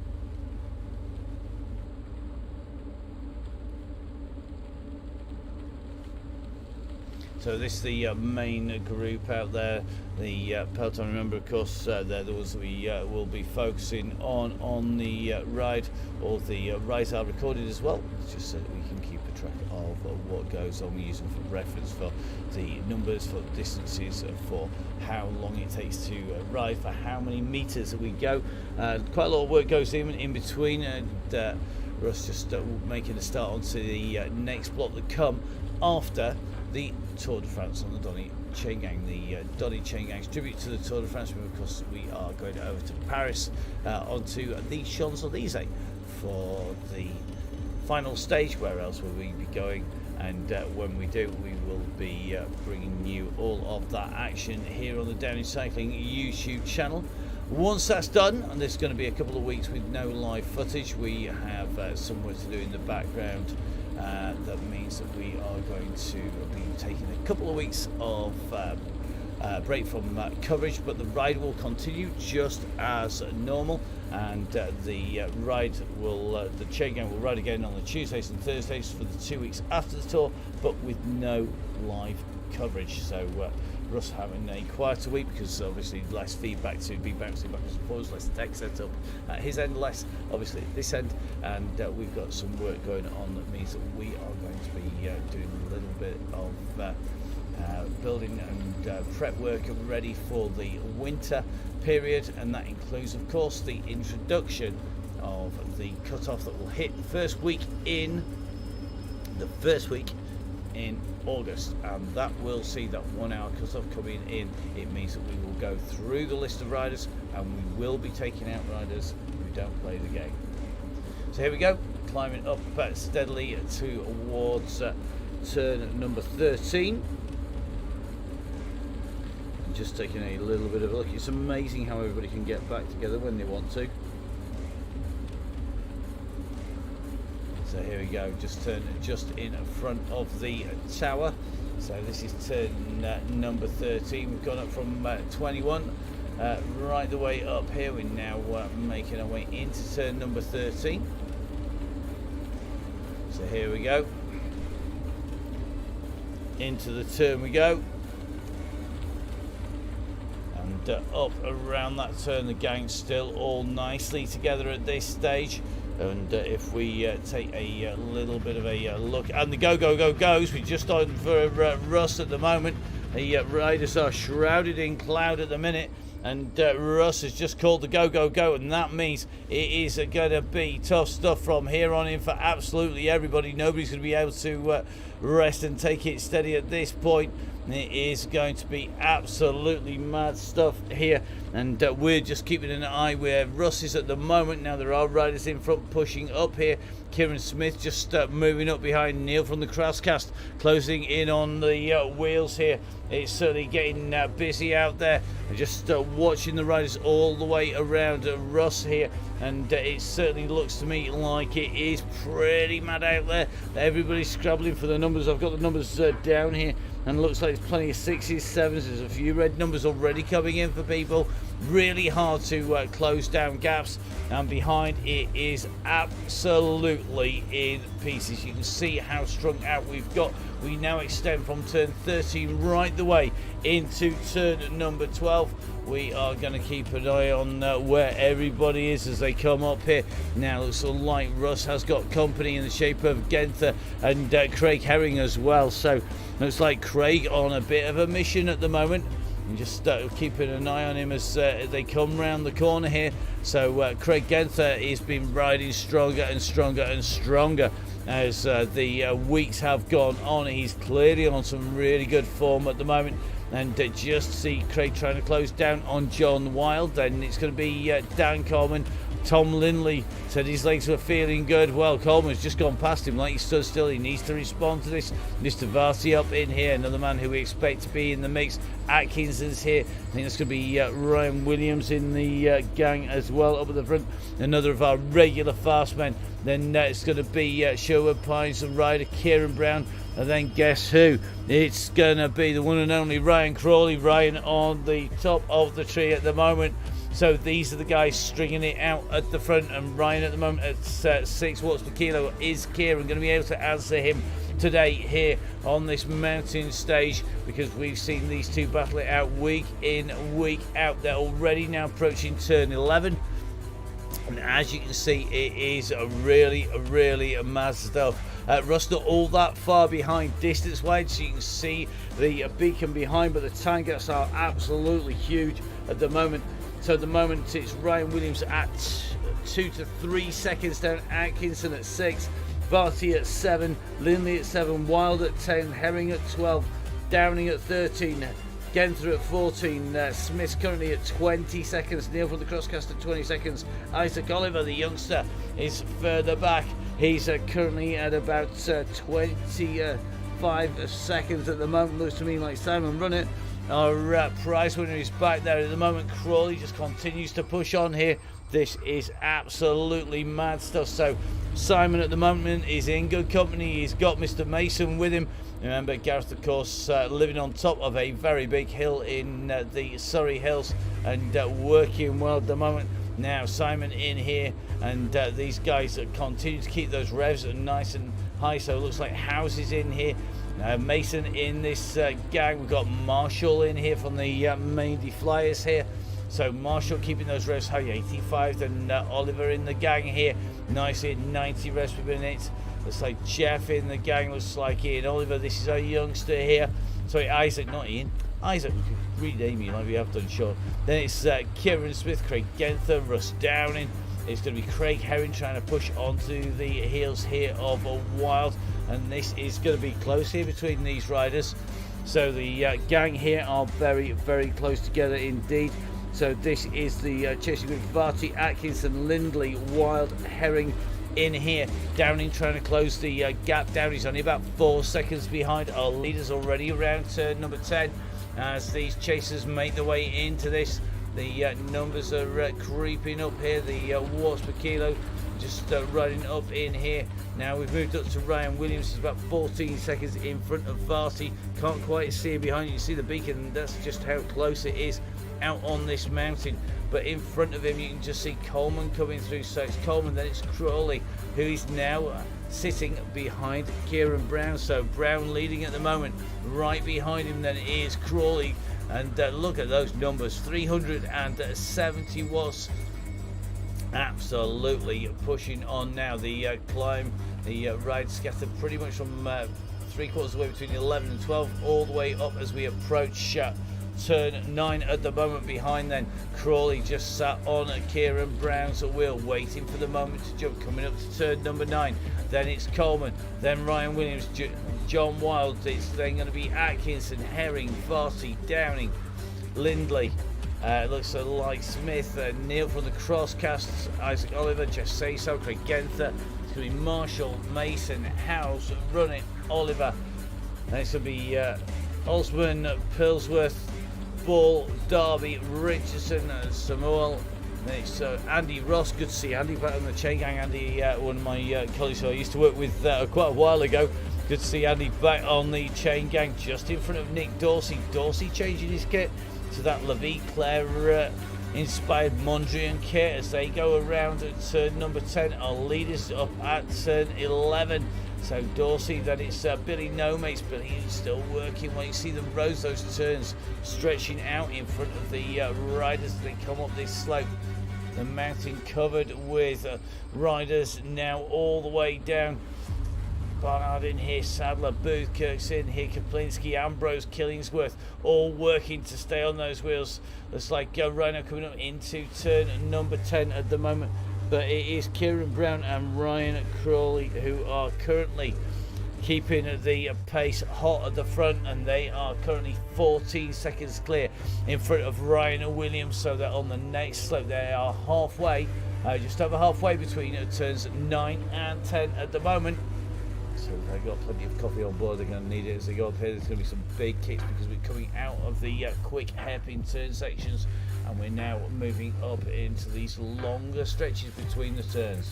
So this is the main group out there, the peloton. Remember, of course, there was, we will be focusing on the ride. All the rides are recorded as well, just so that we can keep a track of what goes on. We use them for reference, for the numbers, for distances, for how long it takes to ride, for how many meters that we go. Quite a lot of work goes in between, and Russ just making a start onto the next block that come after the Tour de France on the Donny Chaingang, the Donny Chaingang's tribute to the Tour de France. Of course, we are going over to Paris onto the Champs-Elysees for the final stage. Where else will we be going? And when we do, we will be bringing you all of that action here on the Downey Cycling YouTube channel. Once that's done, and there's going to be a couple of weeks with no live footage, we have some work to do in the background. That means that we are going to be taking a couple of weeks of break from coverage, but the ride will continue just as normal, and the Chaingang will ride again on the Tuesdays and Thursdays for the 2 weeks after the tour, but with no live coverage. So Russ having a quieter week because obviously less feedback to be bouncing backwards and forwards, less tech set up at his end, less obviously at this end, and we've got some work going on that means that we are going to be doing a little bit of building and prep work ready for the winter period, and that includes of course the introduction of the cutoff that will hit the first week in August, and that will see that 1 hour cutoff coming in. It means that we will go through the list of riders, and we will be taking out riders who don't play the game. So here we go, climbing up steadily towards turn number 13. Just taking a little bit of a look. It's amazing how everybody can get back together when they want to. So here we go, just in front of the tower. So this is turn number 13. We've gone up from 21 right the way up here. We're now making our way into turn number 13. So here we go. Into the turn we go. And up around that turn, the gang's still all nicely together at this stage. And if we take a little bit of a look, and the go goes, we're just on for Russ at the moment. The riders are shrouded in cloud at the minute, and Russ has just called the go, and that means it is going to be tough stuff from here on in for absolutely everybody. Nobody's going to be able to rest and take it steady at this point. It is going to be absolutely mad stuff here, and we're just keeping an eye where Russ is at the moment. Now there are riders in front pushing up here. Kieran Smith just moving up behind Neil from the Crosscast, closing in on the wheels here. It's certainly getting busy out there. Just watching the riders all the way around Russ here, and it certainly looks to me like it is pretty mad out there. Everybody's scrabbling for the numbers. I've got the numbers down here, and looks like there's plenty of 6s, 7s. There's a few red numbers already coming in for people. Really hard to close down gaps, and behind it is absolutely in pieces. You can see how strung out we've got. We now extend from turn 13 right the way into turn number 12. We are going to keep an eye on where everybody is as they come up here. Now looks like Russ has got company in the shape of Genther and Craig Herring as well. So looks like Craig on a bit of a mission at the moment. And just keeping an eye on him as they come round the corner here. So Craig Genther has been riding stronger and stronger and stronger as the weeks have gone on. He's clearly on some really good form at the moment. And just see Craig trying to close down on John Wild. Then it's going to be Dan Coleman. Tom Lindley said his legs were feeling good. Well, Coleman's just gone past him like he stood still. He needs to respond to this. Mr. Varty up in here, another man who we expect to be in the mix. Atkins is here. I think it's going to be Ryan Williams in the gang as well up at the front. Another of our regular fast men. Then it's going to be Sherwood Pines and rider Kieran Brown. And then guess who? It's going to be the one and only Ryan Crawley. Ryan on the top of the tree at the moment. So these are the guys stringing it out at the front, and Ryan at the moment at 6 watts per kilo. Is Kieran going to be able to answer him today here on this mountain stage? Because we've seen these two battle it out week in, week out. They're already now approaching turn 11. And as you can see, it is really mad stuff. Russ not all that far behind distance-wise, so you can see the beacon behind, but the time gaps are absolutely huge at the moment. So at the moment it's Ryan Williams at 2 to 3 seconds down, Atkinson at 6, Varty at 7, Lindley at 7, Wild at 10, Herring at 12, Downing at 13, Genther at 14, Smith's currently at 20 seconds, Neil from the Crosscast at 20 seconds, Isaac Oliver, the youngster, is further back. He's currently at about 25 seconds at the moment. Looks to me like Simon Runnett Our prize winner is back there at the moment. Crawley just continues to push on here. This is absolutely mad stuff. So Simon at the moment is in good company. He's got Mr. Mason with him. Remember, Gareth, of course, living on top of a very big hill in the Surrey Hills and working well at the moment. Now Simon in here, and these guys continue to keep those revs nice and high. So it looks like houses in here. Mason in this gang. We've got Marshall in here from the Mainly Flyers here. So Marshall keeping those revs high, 85. Then Oliver in the gang here, nice at 90 revs per minute. Looks like Jeff in the gang. Looks like Ian Oliver. This is our youngster here. Sorry, Isaac, not Ian. Isaac, rename you like we have done, Sean. Then it's Kieran Smith, Craig Genther, Russ Downing. It's going to be Craig Herring trying to push onto the heels here of Wild. And this is going to be close here between these riders. So the gang here are very, very close together indeed. So this is the chasing group: Varty, Atkinson, Lindley, Wild, Herring in here. Downing trying to close the gap. Downing's only about 4 seconds behind our leaders already around turn number 10 as these chasers make their way into this. The numbers are creeping up here. The watts per kilo just running up in here. Now we've moved up to Ryan Williams. He's about 14 seconds in front of Varty. Can't quite see him behind you. You see the beacon. That's just how close it is out on this mountain. But in front of him you can just see Coleman coming through. So it's Coleman, then it's Crawley, who is now sitting behind Kieran Brown. So Brown leading at the moment. Right behind him then is Crawley. And look at those numbers, 370 watts. Absolutely pushing on now. The climb, the ride scattered pretty much from 3/4 of the way between 11 and 12 all the way up as we approach turn 9 at the moment. Behind then Crawley just sat on Kieran Brown's wheel waiting for the moment to jump, coming up to turn number 9. Then it's Coleman, then Ryan Williams, John Wild. It's then going to be Atkinson, Herring, Varty, Downing, Lindley, looks like Smith, Neil from the Crosscasts, Isaac Oliver, Just Say So, Craig Genther. It's going to be Marshall, Mason, House, Run It, Oliver. Then it's going to be Osborne, Pillsworth, Ball, Darby, Richardson, Samuel. Then it's Andy Ross. Good to see Andy back on the Chaingang. Andy, one of my colleagues who I used to work with quite a while ago. Good to see Andy back on the Chaingang, just in front of Nick Dorsey. Dorsey changing his kit to that Levy Claire inspired Mondrian kit as they go around at turn number 10. Our leaders up at turn 11. So Dorsey, then it's Billy Nomates. Billy is still working. Well, you see them rose those turns stretching out in front of the riders as they come up this slope. The mountain covered with riders now all the way down. Barnard in here, Sadler, Booth, Kirk's in here, Kaplinski, Ambrose, Killingsworth, all working to stay on those wheels. Looks like Rhino coming up into turn number 10 at the moment. But it is Kieran Brown and Ryan Crawley who are currently keeping the pace hot at the front, and they are currently 14 seconds clear in front of Ryan Williams. So that on the next slope they are halfway, just over halfway between turns 9 and 10 at the moment. So they've got plenty of coffee on board. They're going to need it as they go up here. There's going to be some big kicks because we're coming out of the quick hairpin turn sections, and we're now moving up into these longer stretches between the turns.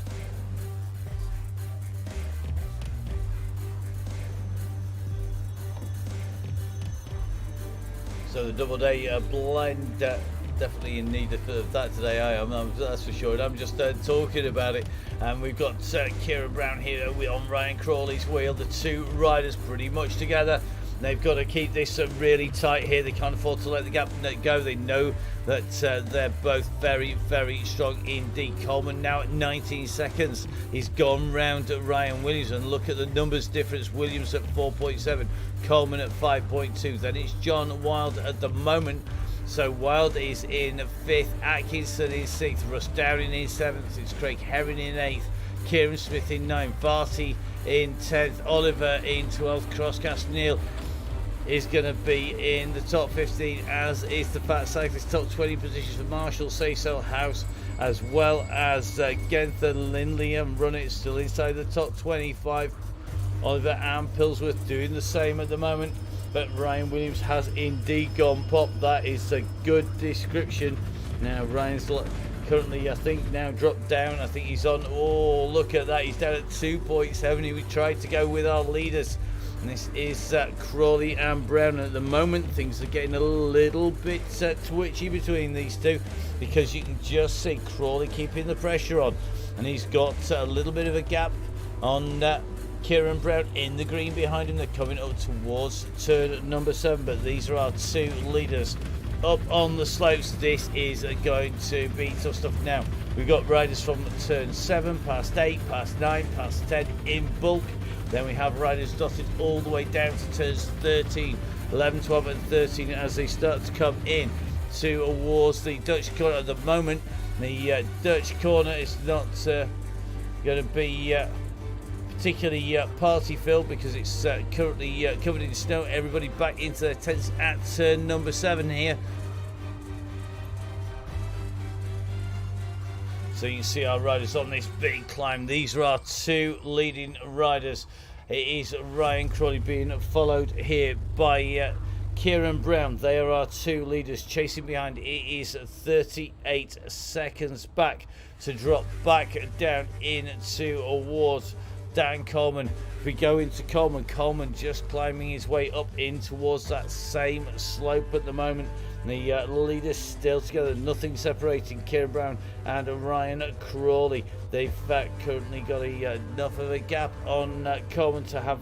So the double day blend, definitely in need of that today. I am, that's for sure. And I'm just talking about it. And we've got Kieran Brown here on Ryan Crawley's wheel. The two riders pretty much together. They've got to keep this really tight here. They can't afford to let the gap go. They know that they're both very, very strong indeed. Coleman now at 19 seconds. He's gone round to Ryan Williams, and look at the numbers difference. Williams at 4.7, Coleman at 5.2. Then it's John Wild at the moment. So Wild is in 5th, Atkinson in 6th, Russ Downing in 7th, it's Craig Herring in 8th, Kieran Smith in 9th, Varty in 10th, Oliver in 12th, Crosscast Neil is going to be in the top 15, as is the Fat Cyclist. Top 20 positions for Marshall, Saysel, House, as well as Genther, Lindley and Run It still inside the top 25. Oliver and Pillsworth doing the same at the moment. but Ryan Williams has indeed gone pop. That is a good description. Now Ryan's currently, I think, now dropped down. I think he's on, oh, look at that, he's down at 2.7. We tried to go with our leaders, and this is Crawley and Brown. At the moment, things are getting a little bit twitchy between these two, because you can just see Crawley keeping the pressure on, and he's got a little bit of a gap on Kieran Brown in the green behind him. They're coming up towards turn number 7, but these are our two leaders up on the slopes. This is going to be tough stuff. Now we've got riders from turn 7, past 8, past 9, past 10 in bulk. Then we have riders dotted all the way down to turns 13, 11, 12 and 13 as they start to come in towards the Dutch corner. At the moment, the Dutch corner is not going to be particularly party filled, because it's currently covered in snow. Everybody back into their tents at turn number 7 here. So you can see our riders on this big climb. These are our two leading riders. It is Ryan Crawley being followed here by Kieran Brown. They are our two leaders. Chasing behind, it is 38 seconds back to drop back down into towards Dan Coleman. If we go into Coleman just climbing his way up in towards that same slope at the moment. The leaders still together, nothing separating Kieran Brown and Ryan Crawley. They've currently got enough of a gap on Coleman to have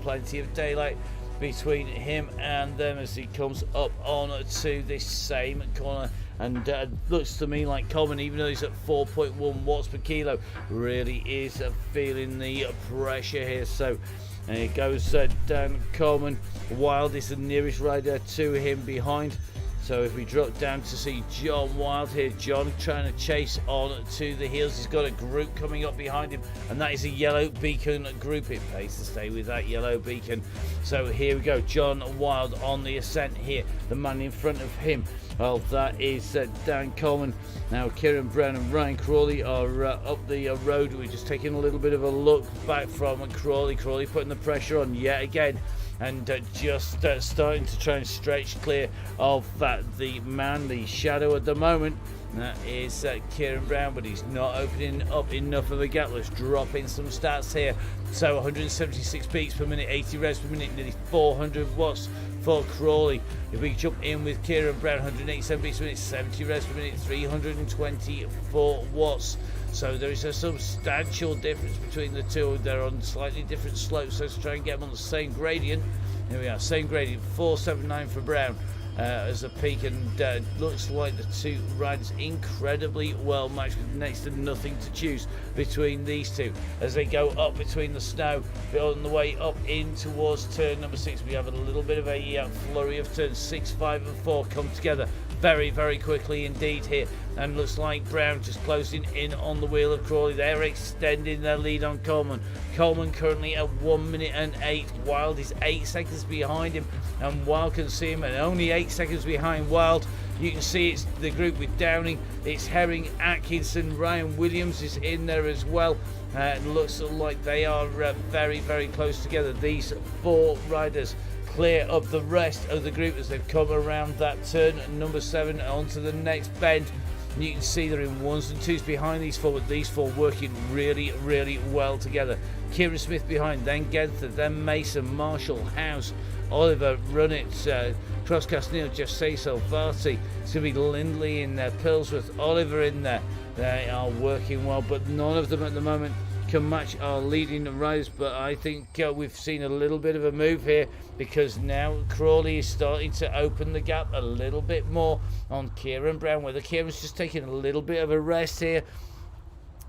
plenty of daylight between him and them as he comes up on to this same corner. And looks to me like Coleman, even though he's at 4.1 watts per kilo, really is feeling the pressure here. So it goes Dan Coleman. Wild is the nearest rider to him behind. So if we drop down to see John Wild here, John trying to chase on to the heels. He's got a group coming up behind him, and that is a yellow beacon group. It pays to stay with that yellow beacon. So here we go, John Wild on the ascent here. The man in front of him, well, that is Dan Coleman. Now Kieran Brown and Ryan Crawley are up the road. We're just taking a little bit of a look back from Crawley. Crawley putting the pressure on yet again, and just starting to try and stretch clear of the man, the shadow at the moment. That is Kieran Brown, but he's not opening up enough of a gap. Let's drop in some stats here. So 176 beats per minute, 80 revs per minute, nearly 400 watts for Crawley. If we jump in with Kieran Brown, 187 beats per minute, 70 revs per minute, 324 watts. So there is a substantial difference between the two. They're on slightly different slopes, so let's try and get them on the same gradient. Here we are, same gradient, 479 for Brown as a peak, and looks like the two riders incredibly well matched with next to nothing to choose between these two. As they go up between the snow, on the way up in towards turn number 6, we have a little bit of a flurry of turns 6, 5 and 4 come together very, very quickly indeed here, and looks like Brown just closing in on the wheel of Crawley. They're extending their lead on Coleman. Coleman currently at 1 minute and 8. Wild is 8 seconds behind him, and Wild can see him, and only 8 seconds behind Wild. You can see it's the group with Downing, it's Herring, Atkinson, Ryan Williams is in there as well. It looks like they are very, very close together. These 4 riders clear of the rest of the group as they've come around that turn number 7 onto the next bend. And you can see they're in 1s and 2s behind these 4, but these 4 working really, really well together. Kieran Smith behind, then Genther, then Mason, Marshall, House, Oliver, Runnit, Crosscast Neil, Jeff Saysel, Varty. It's going to be Lindley in there, Pillsworth, Oliver in there. They are working well, but none of them at the moment can match our leading riders. But I think we've seen a little bit of a move here, because now Crawley is starting to open the gap a little bit more on Kieran Brown, whether Kieran's just taking a little bit of a rest here.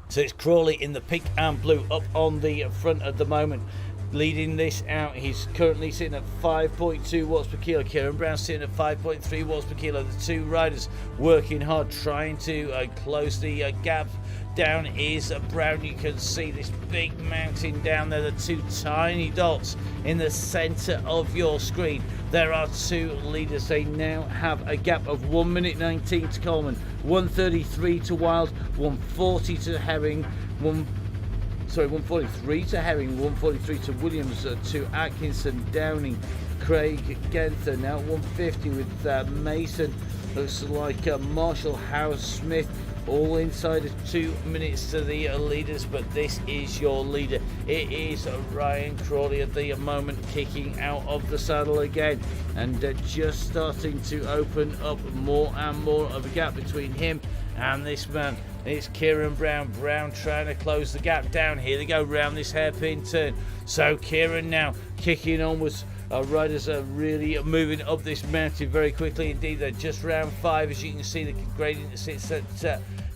So it's Crawley in the pink and blue up on the front at the moment, leading this out. He's currently sitting at 5.2 watts per kilo. Kieran Brown sitting at 5.3 watts per kilo. The two riders working hard, trying to close the gap. Down is Brown. You can see this big mountain down there, the 2 tiny dots in the center of your screen. There are 2 leaders. They now have a gap of 1 minute 19 to Coleman, 133 to Wild, 140 to Herring, 143 to Herring, 143 to Williams, to Atkinson, Downing, Craig Genther now at 150 with Mason. Looks like Marshall, Howard, Smith, all inside of 2 minutes to the leaders, but this is your leader. It is Ryan Crawley at the moment, kicking out of the saddle again, and just starting to open up more and more of a gap between him and this man. It's Kieran Brown. Brown trying to close the gap down. Here they go round this hairpin turn. So Kieran now kicking onwards. Riders are really moving up this mountain very quickly indeed. They're just round 5, as you can see. The gradient sits at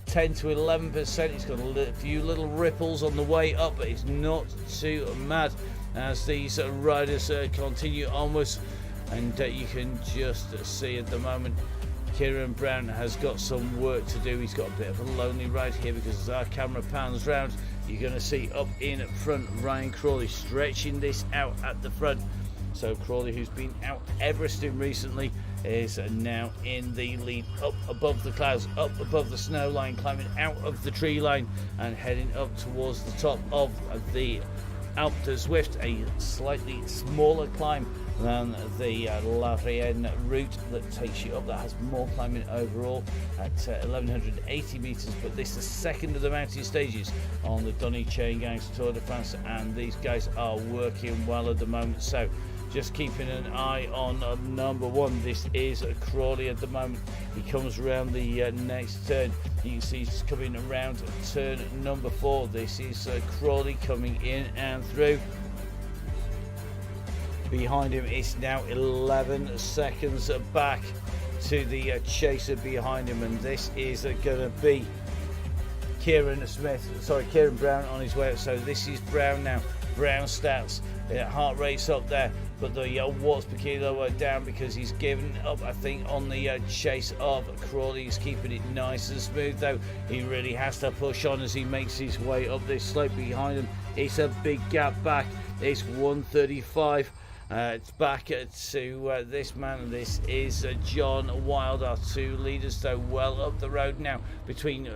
10 to 11%. It's got a few little ripples on the way up, but it's not too mad as these riders continue onwards. And you can just see at the moment Kieran Brown has got some work to do. He's got a bit of a lonely ride here because as our camera pans round, you're going to see up in front Ryan Crawley stretching this out at the front. So Crawley, who's been out Everesting recently, is now in the lead, up above the clouds, up above the snow line, climbing out of the tree line and heading up towards the top of the Alpe de Zwift, a slightly smaller climb than the Lavrienne route that takes you up. That has more climbing overall at 1180 metres, but this is the second of the mountain stages on the Donny Chaingang Tour de France, and these guys are working well at the moment. So just keeping an eye on number 1. This is Crawley at the moment. He comes around the next turn. You can see he's coming around turn number 4. This is Crawley coming in and through. Behind him, it's now 11 seconds back to the chaser behind him, and this is going to be Kieran Brown on his way up. So this is Brown now. Brown stats, heart rate's up there, but the watts per kilo are down because he's given up, I think, on the chase of Crawley. He's keeping it nice and smooth, though. He really has to push on as he makes his way up this slope behind him. It's a big gap back. It's 135. It's back to this man. This is John Wild, our 2 leaders, though, well up the road now between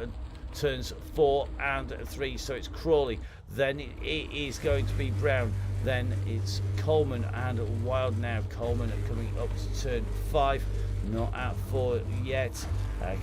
turns 4 and 3. So it's Crawley, then it is going to be Brown, then it's Coleman and Wild now. Coleman coming up to turn 5, not at 4 yet.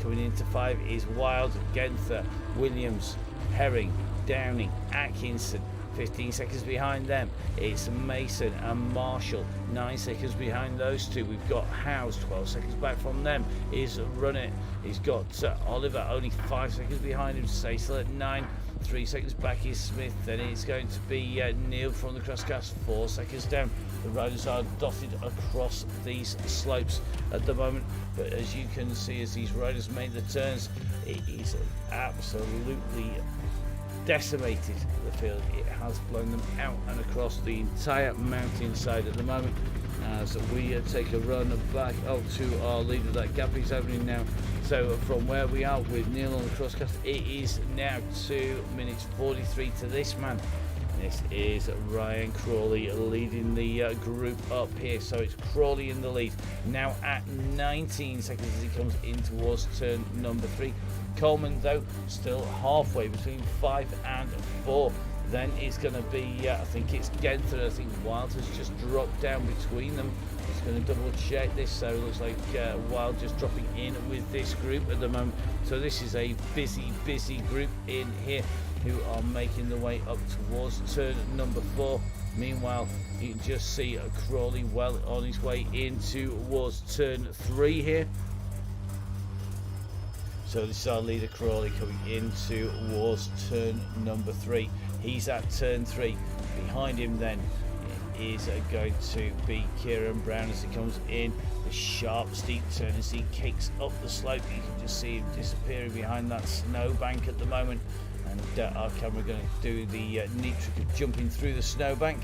Coming into 5 is Wild, Genther, Williams, Herring, Downey, Atkinson. 15 seconds behind them, it's Mason and Marshall. 9 seconds behind those 2, we've got Howes. 12 seconds back from them is Runnett. He's got Oliver only 5 seconds behind him. Cecil at 9. 3 seconds back is Smith. Then it's going to be Neil from the Crosscast. 4 seconds down. The riders are dotted across these slopes at the moment, but as you can see, as these riders make the turns, it is absolutely decimated the field. It has blown them out and across the entire mountainside at the moment. As we take a run back up to our leader, that gap is opening now. So from where we are with Neil on the crosscast, it is now 2 minutes 43 to this man. This is Ryan Crawley leading the group up here. So it's Crawley in the lead now at 19 seconds as he comes in towards turn number 3. Coleman, though, still halfway between 5 and 4. Then it's going to be, I think it's Genther. I think Wild has just dropped down between them. Just going to double check this. So it looks like Wild just dropping in with this group at the moment. So this is a busy group in here who are making their way up towards turn number 4. Meanwhile, you can just see Crawley well on his way in towards turn 3 here. So this is our leader Crawley coming in towards turn number 3. He's at turn 3. Behind him then is going to be Kieran Brown as he comes in the sharp steep turn as he kicks up the slope. You can just see him disappearing behind that snowbank at the moment. And our camera going to do the neat trick of jumping through the snowbank.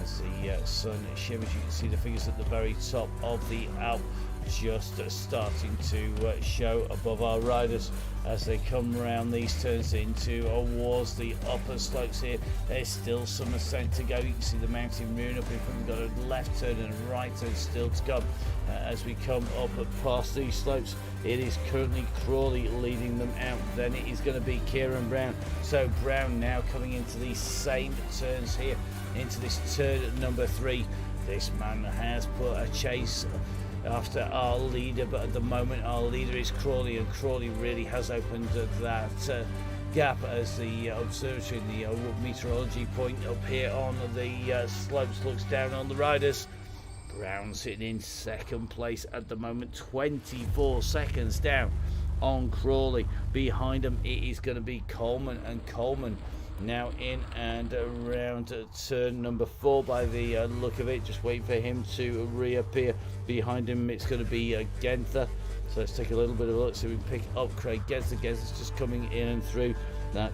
As the sun shimmers, you can see the figures at the very top of the Alp just starting to show above our riders as they come around these turns into towards the upper slopes here. There's still some ascent to go. You can see the mountain rearing up in front. We've got a left turn and a right turn still to come as we come up past these slopes. It is currently Crawley leading them out. Then it is going to be Kieran Brown. So Brown now coming into these same turns here into this turn number 3. This man has put a chase after our leader, but at the moment our leader is Crawley, and Crawley really has opened that gap as the observatory, the meteorology point up here on the slopes looks down on the riders. Brown sitting in second place at the moment, 24 seconds down on Crawley. Behind him it is going to be Coleman, and Coleman now in and around turn number 4 by the look of it, just waiting for him to reappear. Behind him it's going to be Genther, so let's take a little bit of a look, so we can pick up Craig Genther. Genther's just coming in and through that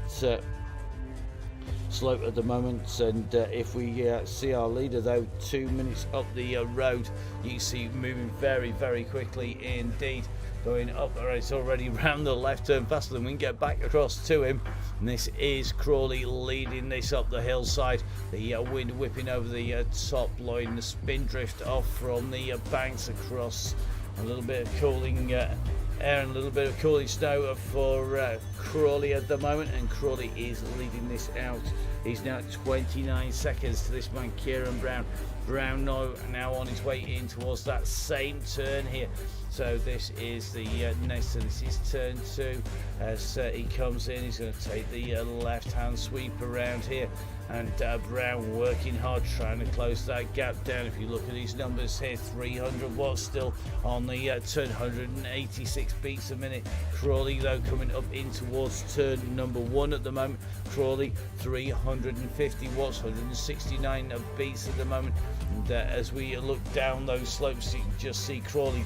slope at the moment, and if we see our leader though 2 minutes up the road, you can see moving very, very quickly indeed, going up. It's already round the left turn faster than we can get back across to him, and this is Crawley leading this up the hillside. The wind whipping over the top, blowing the spin drift off from the banks across. A little bit of cooling air and a little bit of cooling snow for Crawley at the moment, and Crawley is leading this out. He's now 29 seconds to this man Kieran Brown. Brown now on his way in towards that same turn here. So this is the next turn. This is turn 2. As he comes in, he's going to take the left-hand sweep around here, and Brown working hard trying to close that gap down. If you look at these numbers here, 300 watts still on the turn, 186 beats a minute. Crawley though coming up in towards turn number 1 at the moment. Crawley 350 watts, 169 beats at the moment, and as we look down those slopes you can just see Crawley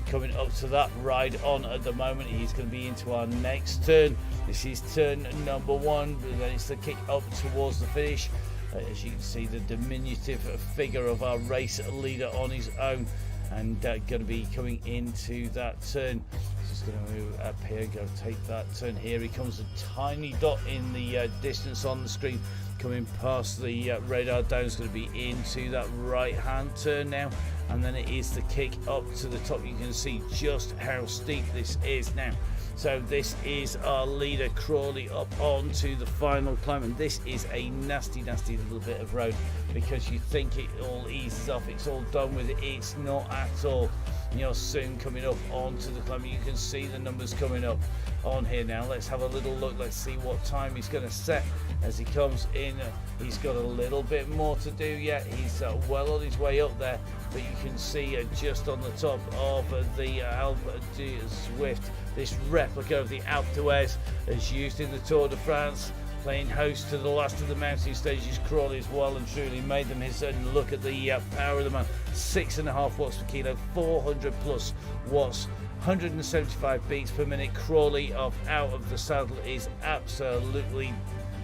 coming up to that ride on at the moment. He's going to be into our next turn. This is turn number 1, and then it's the kick up towards the finish. As you can see, the diminutive figure of our race leader on his own, and going to be coming into that turn. Just going to move up here, go take that turn. Here he comes, a tiny dot in the distance on the screen, coming past the radar down. Is going to be into that right hand turn now, and then it is the kick up to the top. You can see just how steep this is now. So this is our leader Crawley up onto the final climb, and this is a nasty little bit of road, because you think it all eases off, it's all done with it. It's not at all. And you're soon coming up onto the climb. You can see the numbers coming up on here now. Let's have a little look. Let's see what time he's going to set as he comes in. He's got a little bit more to do yet. He's well on his way up there, but you can see just on the top of the Alpe Zwift, this replica of the Alpe d'Huez as used in the Tour de France, playing host to the last of the mountain stages. Crawley has well and truly made them his own. Look at the power of the man, 6.5 watts per kilo, 400 plus watts, 175 beats per minute. Crawley out of the saddle is absolutely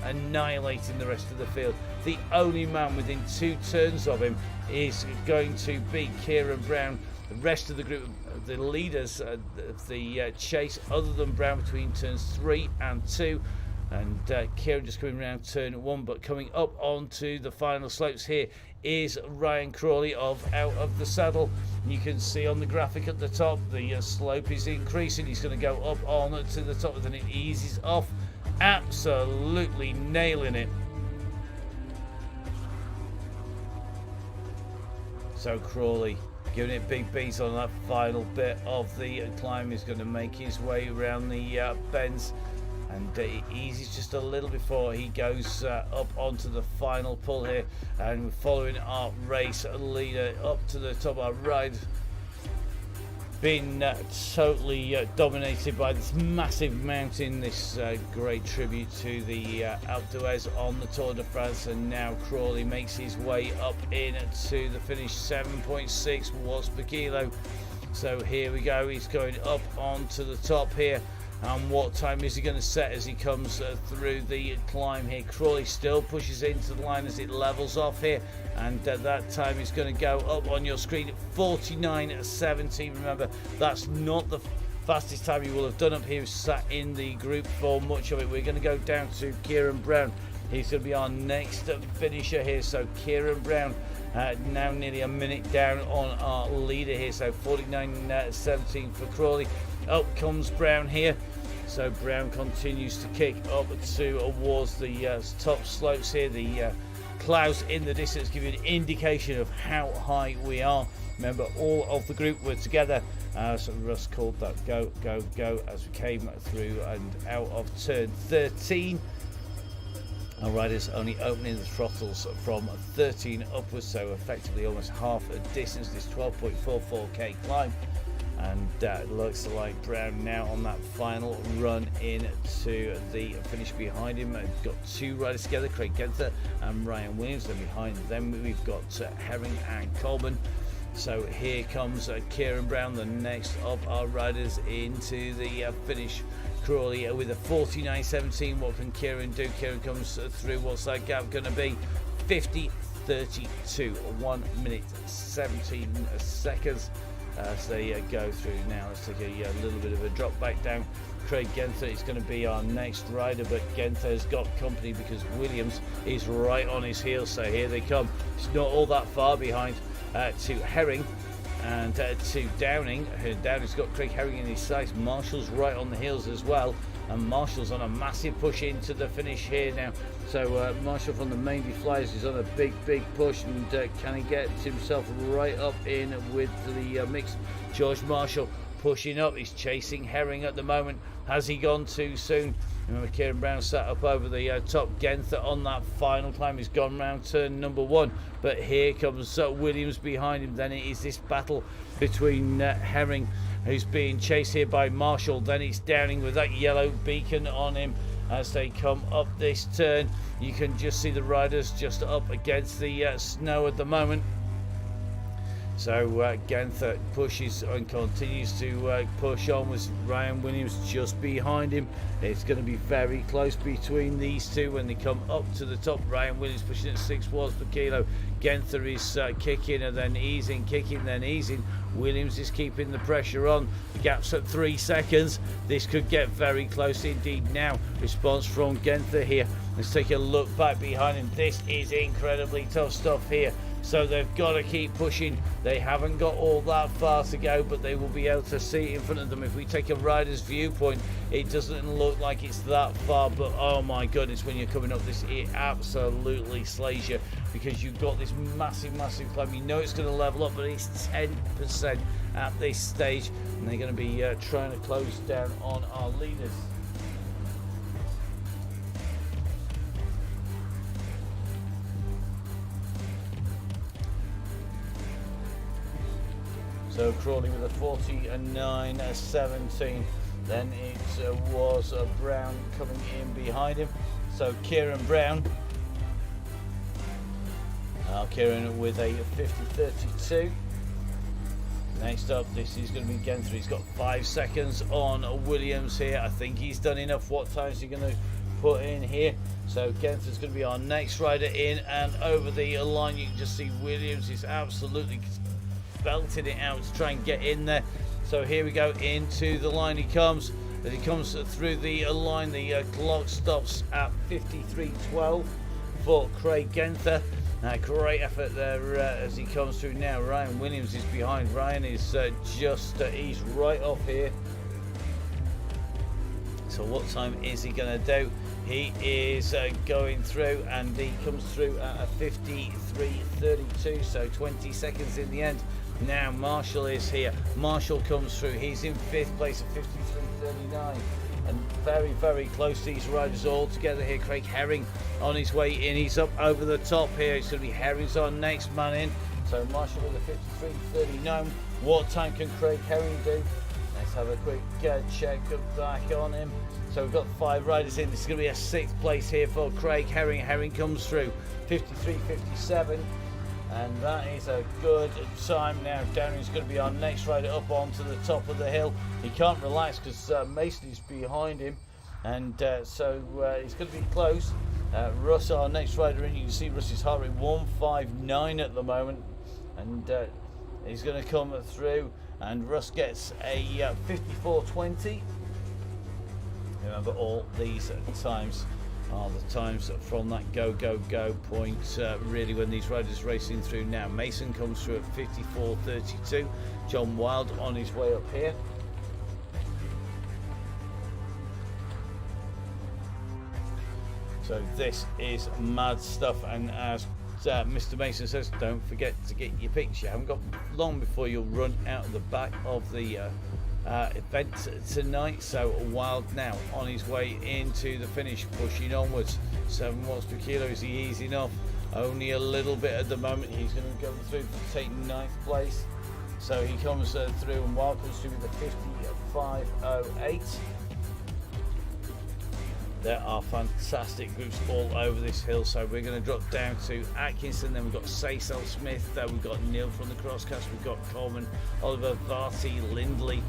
annihilating the rest of the field. The only man within 2 turns of him is going to be Kieran Brown. The rest of the group, the leaders of the chase, other than Brown, between turns 3 and 2, and Kieran just coming around turn 1, but coming up onto the final slopes here is Ryan Crawley out of the saddle. You can see on the graphic at the top the slope is increasing. He's going to go up on to the top, and then it eases off, absolutely nailing it. So Crawley giving it big beats on that final bit of the climb. He's going to make his way around the bends, and it eases just a little before he goes up onto the final pull here. And we're following our race leader up to the top. Our ride been totally dominated by this massive mountain, this great tribute to the Alpe d'Huez on the Tour de France. And now Crawley makes his way up in to the finish, 7.6 watts per kilo. So here we go, he's going up onto the top here. And what time is he going to set as he comes through the climb here? Crawley still pushes into the line as it levels off here, and that time is going to go up on your screen at 49.17. Remember, that's not the fastest time you will have done up here. Sat in the group for much of it. We're going to go down to Kieran Brown. He's going to be our next finisher here. So Kieran Brown now nearly a minute down on our leader here. So 49.17 for Crawley. Up comes Brown here. So Brown continues to kick up towards the top slopes here. The clouds in the distance give you an indication of how high we are. Remember, all of the group were together. So Russ called that go, go, go as we came through and out of turn 13. Our riders only opening the throttles from 13 upwards, so effectively almost half a distance, this 12.44k climb. And it looks like Brown now on that final run into the finish behind him. We've got two riders together, Craig Genther and Ryan Williams. And behind them we've got Herring and Coleman. So here comes Kieran Brown, the next of our riders into the finish. Crawley with a 49.17. What can Kieran do? Kieran comes through. What's that gap going to be? 50.32. 1 minute 17 seconds. As they go through now. Let's take a little bit of a drop back down. Craig Genther is going to be our next rider, but Genther's got company because Williams is right on his heels. So here they come. It's not all that far behind to Herring and to Downing. Downing's got Craig Herring in his sights. Marshall's right on the heels as well, and Marshall's on a massive push into the finish here now. So Marshall from the Mainly Flyers is on a big push, and can he get himself right up in with the mix? George Marshall pushing up. He's chasing Herring at the moment. Has he gone too soon? Remember, Kieran Brown sat up over the top. Genther on that final climb. He's gone round turn number 1, but here comes Williams behind him. Then it is this battle between Herring, who's being chased here by Marshall. Then it's Downing with that yellow beacon on him as they come up this turn. You can just see the riders just up against the snow at the moment. So Genther pushes and continues to push on with Ryan Williams just behind him. It's going to be very close between these two when they come up to the top. Ryan Williams pushing at 6 watts per kilo. Genther is kicking and then easing, kicking, then easing. Williams is keeping the pressure on. The gap's at 3 seconds. This could get very close indeed now. Response from Genther here. Let's take a look back behind him. This is incredibly tough stuff here. So they've got to keep pushing. They haven't got all that far to go, but they will be able to see in front of them. If we take a rider's viewpoint, it doesn't look like it's that far, but oh my goodness, when you're coming up this, it absolutely slays you, because you've got this massive climb. You know it's going to level up, but it's 10% at this stage, and they're going to be trying to close down on our leaders. So Crawley with a 49.17. Then it was Brown coming in behind him. So Kieran Brown. Kieran with a 50.32. Next up, this is going to be Genther. He's got 5 seconds on Williams here. I think he's done enough. What time is he going to put in here? So Genther's going to be our next rider in and over the line. You can just see Williams is absolutely belting it out to try and get in there. So here we go, into the line he comes. As he comes through the line, the clock stops at 53.12 for Craig Genther. Great effort there as he comes through now. Ryan Williams is behind. Ryan is he's right off here. So what time is he going to do? He is going through, and he comes through at a 53.32, so 20 seconds in the end. Now Marshall is here. Marshall comes through. He's in 5th place at 53.39, and very close, these riders all together here. Craig Herring on his way in. He's up over the top here. It's going to be Herring's on next man in. So Marshall with a 53.39. What time can Craig Herring do? Let's have a quick check back on him. So we've got 5 riders in. This is going to be a 6th place here for Craig Herring. Herring comes through 53.57, and that is a good time. Now Downey's going to be our next rider up onto the top of the hill. He can't relax because Mason is behind him, and so he's going to be close. Russ, our next rider in. You can see Russ's heart rate 159 at the moment, and he's going to come through, and Russ gets a 54.20. Remember, all these times are the times from that go point, really, when these riders racing through now. Mason comes through at 54.32. John Wild on his way up here. So this is mad stuff, and as Mr. Mason says, don't forget to get your picture. You haven't got long before you'll run out of the back of the event tonight. So Wild now on his way into the finish, pushing onwards. 7 watts per kilo. Is he easy enough? Only a little bit at the moment. He's going to go through for taking 9th place. So he comes through, and Wild comes through with a 55.08. There are fantastic groups all over this hill, so we're going to drop down to Atkinson. Then we've got Cecil Smith, we've got Neil from the Crosscast, we've got Coleman, Oliver, Varty, Lindley,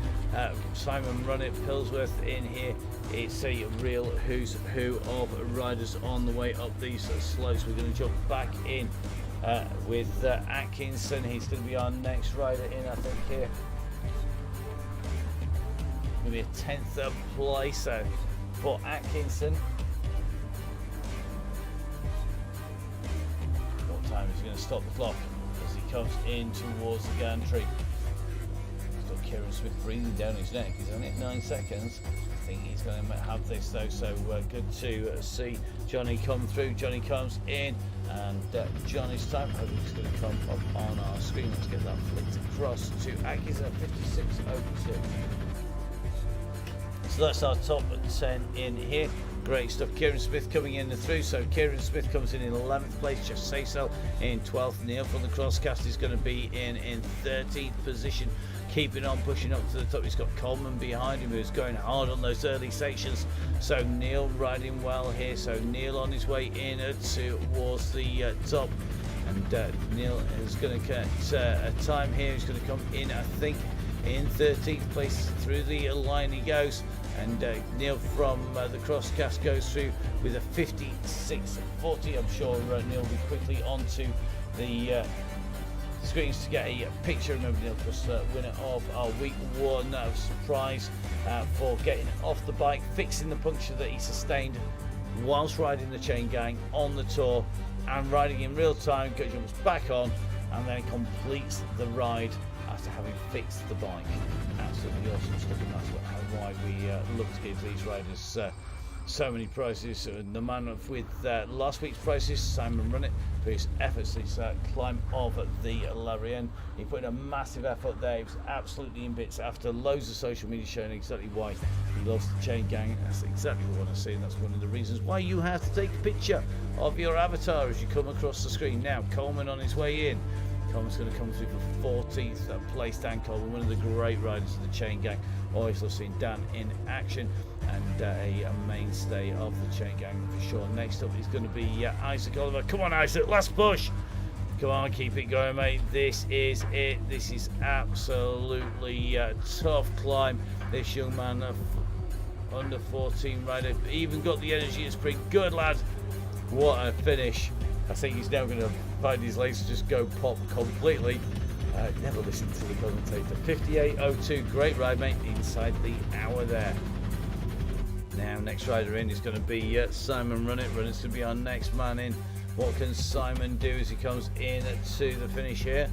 Simon Runnett, Pillsworth in here. It's a real who's who of riders on the way up these slopes. We're going to jump back in with Atkinson. He's going to be our next rider in, I think, here. Going to be a 10th place for Atkinson. What time is he going to stop the clock as he comes in towards the gantry? He's got Kieran Smith breathing down his neck. He's only at 9 seconds. I think he's going to have this though, so good to see Johnny come through. Johnny comes in, and Johnny's time is going to come up on our screen. Let's get that flicked across to Atkinson at 56.02. So that's our top 10 in here. Great stuff. Kieran Smith coming in and through. So Kieran Smith comes in 11th place. Jeff Cecil in 12th. Neil from the Crosscast is going to be in 13th position. Keeping on, pushing up to the top. He's got Coleman behind him, who's going hard on those early sections. So Neil riding well here. So Neil on his way in towards the top. And Neil is going to get a time here. He's going to come in, I think, in 13th place. Through the line he goes. And Neil from the Crosscast goes through with a 56.40. I'm sure Neil will be quickly onto the screens to get a picture. Remember, Neil was winner of our week 1 surprise for getting off the bike, fixing the puncture that he sustained whilst riding the Chaingang on the tour, and riding in real time. Jumps back on and then completes the ride after having fixed the bike. Absolutely awesome stuff, and that's why we look to give these riders so many prizes. The man with last week's prizes, Simon Runnett, for his efforts this climb of the Larian. He put in a massive effort there. He was absolutely in bits after loads of social media showing exactly why he loves the Chaingang. That's exactly what I want to see, and that's one of the reasons why you have to take a picture of your avatar as you come across the screen. Now Coleman on his way in. Coleman's going to come through for 14th place. Dan Coleman, one of the great riders of the Chaingang. Always love seeing Dan in action, and a mainstay of the Chaingang for sure. Next up is going to be Isaac Oliver. Come on, Isaac, last push. Come on, keep it going, mate. This is it. This is absolutely tough climb. This young man, under 14 rider, even got the energy to sprint. Good lad. What a finish. I think he's now going to find his legs to just go pop completely. Never listened to the commentator. 58.02, great ride, mate, inside the hour there. Now, next rider in is going to be Simon Runnett. Runnett's going to be our next man in. What can Simon do as he comes in to the finish here?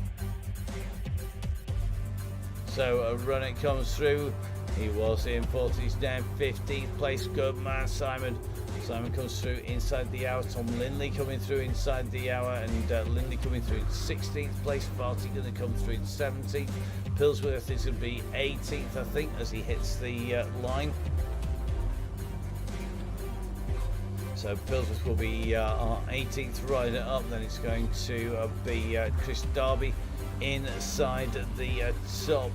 So Runnett comes through. He was in 40s, down 15th place. Good man, Simon. Simon comes through inside the hour. Tom Lindley coming through inside the hour, and Lindley coming through in 16th place. Varty going to come through in 17th. Pillsworth is going to be 18th, I think, as he hits the line. So Pillsworth will be our 18th rider up. Then it's going to be Chris Darby inside the top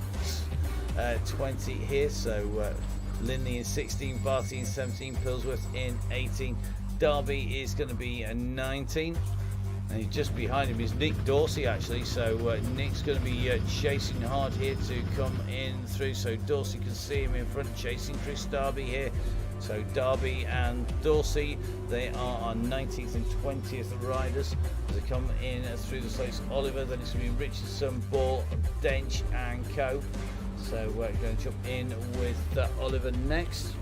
20 here. So Lindley in 16, Varty in 17, Pillsworth in 18. Darby is going to be a 19. And just behind him is Nick Dorsey, actually. So Nick's going to be chasing hard here to come in through. So Dorsey can see him in front, chasing Chris Darby here. So Darby and Dorsey, they are our 19th and 20th riders as they come in through the slopes. Oliver, then it's going to be Richardson, Ball, Dench and Co. So we're going to jump in with Oliver next.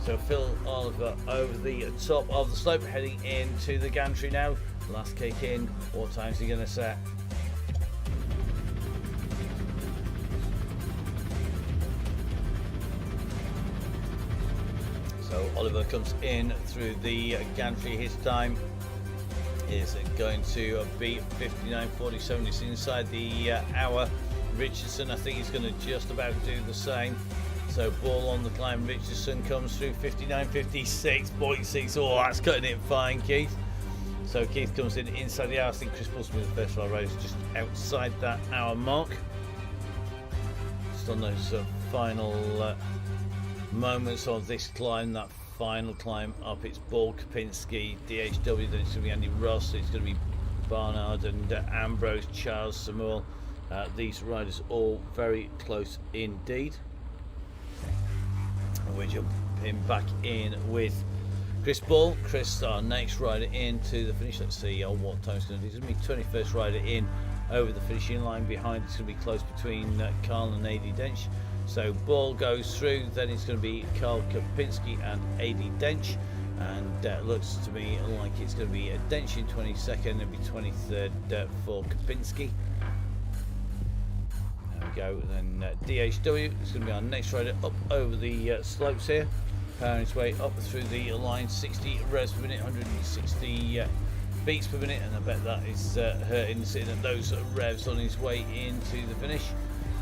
So Phil Oliver over the top of the slope, heading into the gantry now. Last kick in. What time's he going to set? So Oliver comes in through the gantry. His time is going to be 59.47. It's inside the hour. Richardson, I think he's going to just about do the same. So ball on the climb. Richardson comes through 59.56.6. Oh, that's cutting it fine, Keith. So Keith comes in inside the hour. I think Chris Paulson with the first roll race just outside that hour mark. Just on those final moments of this climb, that final climb up. It's Ball, Kapinski, DHW, then it's going to be Andy Ross, it's going to be Barnard and Ambrose, Charles, Samuel. These riders all very close indeed. And we're jumping back in with Chris Ball. Chris, our next rider into the finish. Let's see what time it's going to do. It's going to be 21st rider in over the finishing line. Behind it's going to be close between Carl and AD Dench. So Ball goes through, then it's going to be Carl Kapinski and AD Dench, and looks to me like it's going to be a Dench in 22nd and be 23rd for Kapinski. There we go. And then DHW is going to be our next rider up over the slopes here, powering its way up through the line. 60 revs per minute, 160 beats per minute, and I bet that is hurting, sitting at those revs on his way into the finish.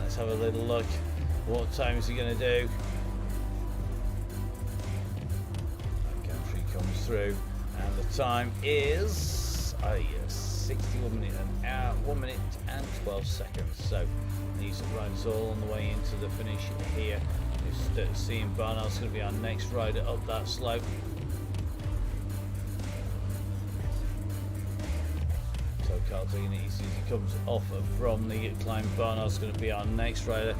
Let's have a little look. What time is he going to do? Gantry comes through, and the time is 61 minutes, an hour, 1 minute and 12 seconds. So these riders all on the way into the finish here. Just seeing Barnard's going to be our next rider up that slope. So Carl taking it easy as he comes off from the climb. Barnard's going to be our next rider.